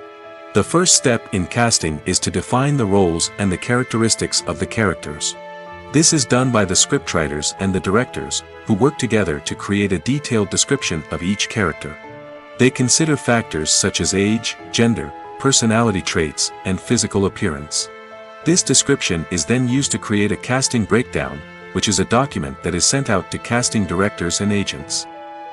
The first step in casting is to define the roles and the characteristics of the characters. This is done by the scriptwriters and the directors, who work together to create a detailed description of each character. They consider factors such as age, gender, personality traits, and physical appearance. This description is then used to create a casting breakdown, which is a document that is sent out to casting directors and agents.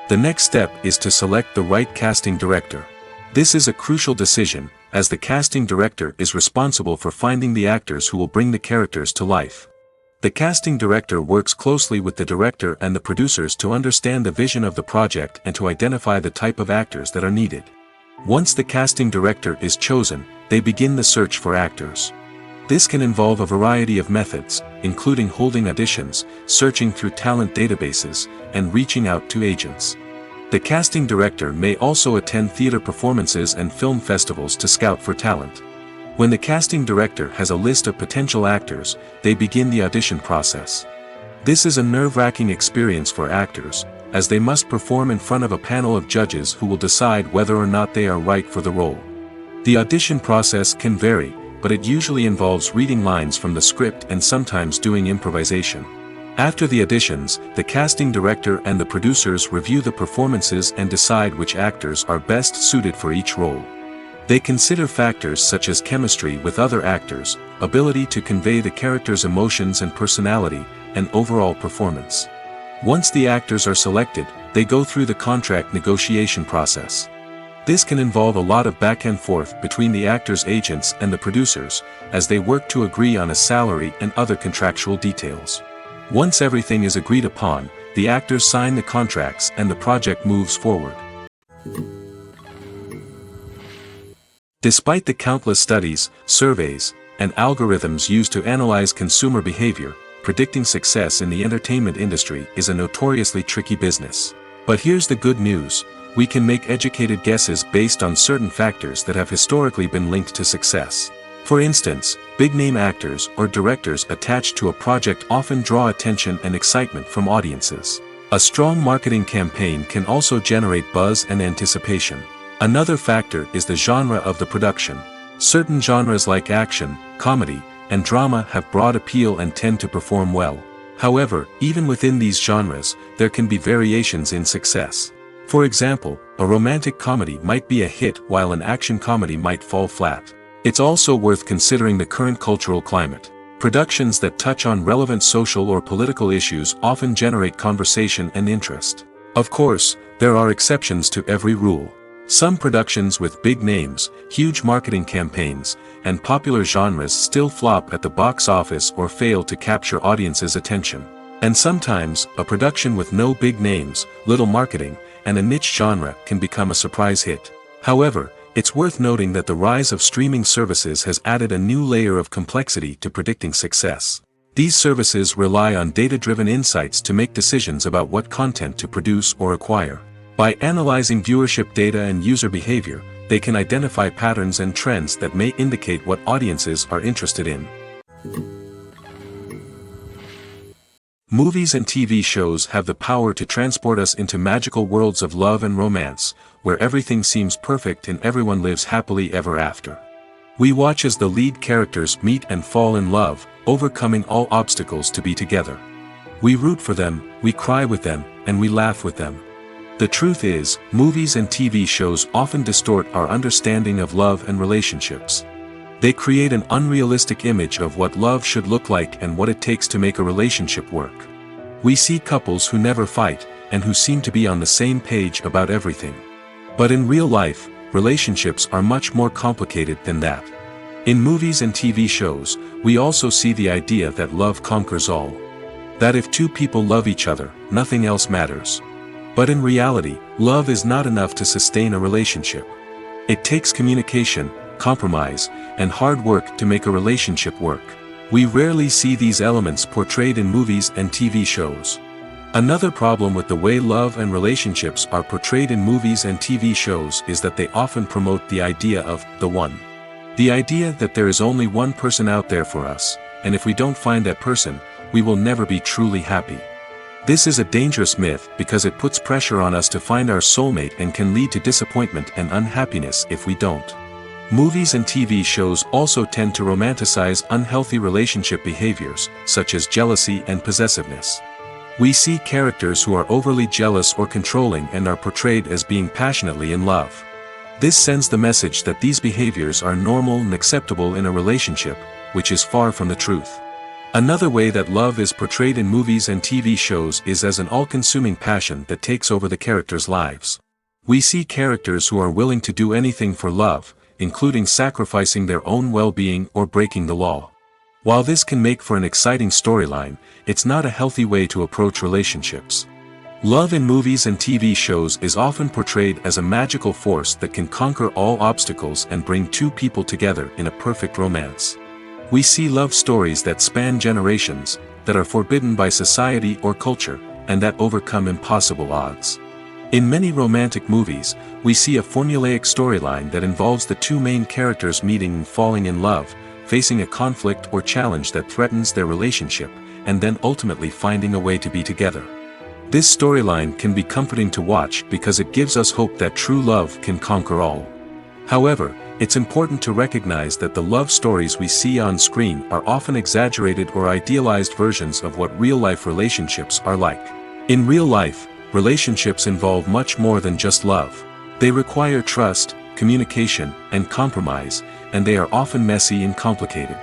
The next step is to select the right casting director. This is a crucial decision, as the casting director is responsible for finding the actors who will bring the characters to life. The casting director works closely with the director and the producers to understand the vision of the project and to identify the type of actors that are needed. Once the casting director is chosen, they begin the search for actors. This can involve a variety of methods, including holding auditions, searching through talent databases, and reaching out to agents. The casting director may also attend theater performances and film festivals to scout for talent. When the casting director has a list of potential actors, they begin the audition process. This is a nerve-wracking experience for actors, as they must perform in front of a panel of judges who will decide whether or not they are right for the role. The audition process can vary, but it usually involves reading lines from the script and sometimes doing improvisation. After the auditions, the casting director and the producers review the performances and decide which actors are best suited for each role. They consider factors such as chemistry with other actors, ability to convey the character's emotions and personality, and overall performance. Once the actors are selected, they go through the contract negotiation process. This can involve a lot of back and forth between the actors' agents and the producers, as they work to agree on a salary and other contractual details. Once everything is agreed upon, the actors sign the contracts and the project moves forward. Despite the countless studies, surveys, and algorithms used to analyze consumer behavior, predicting success in the entertainment industry is a notoriously tricky business. But here's the good news: we can make educated guesses based on certain factors that have historically been linked to success. For instance, big-name actors or directors attached to a project often draw attention and excitement from audiences. A strong marketing campaign can also generate buzz and anticipation. Another factor is the genre of the production. Certain genres like action, comedy, and drama have broad appeal and tend to perform well. However, even within these genres, there can be variations in success. For example, a romantic comedy might be a hit while an action comedy might fall flat. It's also worth considering the current cultural climate. Productions that touch on relevant social or political issues often generate conversation and interest. Of course, there are exceptions to every rule. Some productions with big names, huge marketing campaigns, and popular genres still flop at the box office or fail to capture audiences' attention. And sometimes, a production with no big names, little marketing, and a niche genre can become a surprise hit. However, it's worth noting that the rise of streaming services has added a new layer of complexity to predicting success. These services rely on data-driven insights to make decisions about what content to produce or acquire. By analyzing viewership data and user behavior, they can identify patterns and trends that may indicate what audiences are interested in. Movies and TV shows have the power to transport us into magical worlds of love and romance, where everything seems perfect and everyone lives happily ever after. We watch as the lead characters meet and fall in love, overcoming all obstacles to be together. We root for them, we cry with them, and we laugh with them. The truth is, movies and TV shows often distort our understanding of love and relationships. They create an unrealistic image of what love should look like and what it takes to make a relationship work. We see couples who never fight, and who seem to be on the same page about everything. But in real life, relationships are much more complicated than that. In movies and TV shows, we also see the idea that love conquers all. That if two people love each other, nothing else matters. But in reality, love is not enough to sustain a relationship. It takes communication, compromise, and hard work to make a relationship work. We rarely see these elements portrayed in movies and TV shows. Another problem with the way love and relationships are portrayed in movies and TV shows is that they often promote the idea of the one. The idea that there is only one person out there for us, and if we don't find that person, we will never be truly happy. This is a dangerous myth because it puts pressure on us to find our soulmate and can lead to disappointment and unhappiness if we don't. Movies and TV shows also tend to romanticize unhealthy relationship behaviors, such as jealousy and possessiveness. We see characters who are overly jealous or controlling and are portrayed as being passionately in love. This sends the message that these behaviors are normal and acceptable in a relationship, which is far from the truth. Another way that love is portrayed in movies and TV shows is as an all-consuming passion that takes over the characters' lives. We see characters who are willing to do anything for love, including sacrificing their own well-being or breaking the law. While this can make for an exciting storyline, it's not a healthy way to approach relationships. Love in movies and TV shows is often portrayed as a magical force that can conquer all obstacles and bring two people together in a perfect romance. We see love stories that span generations, that are forbidden by society or culture, and that overcome impossible odds. In many romantic movies, we see a formulaic storyline that involves the two main characters meeting and falling in love, facing a conflict or challenge that threatens their relationship, and then ultimately finding a way to be together. This storyline can be comforting to watch because it gives us hope that true love can conquer all. However, it's important to recognize that the love stories we see on screen are often exaggerated or idealized versions of what real-life relationships are like. In real life, relationships involve much more than just love. They require trust, communication, and compromise, and they are often messy and complicated.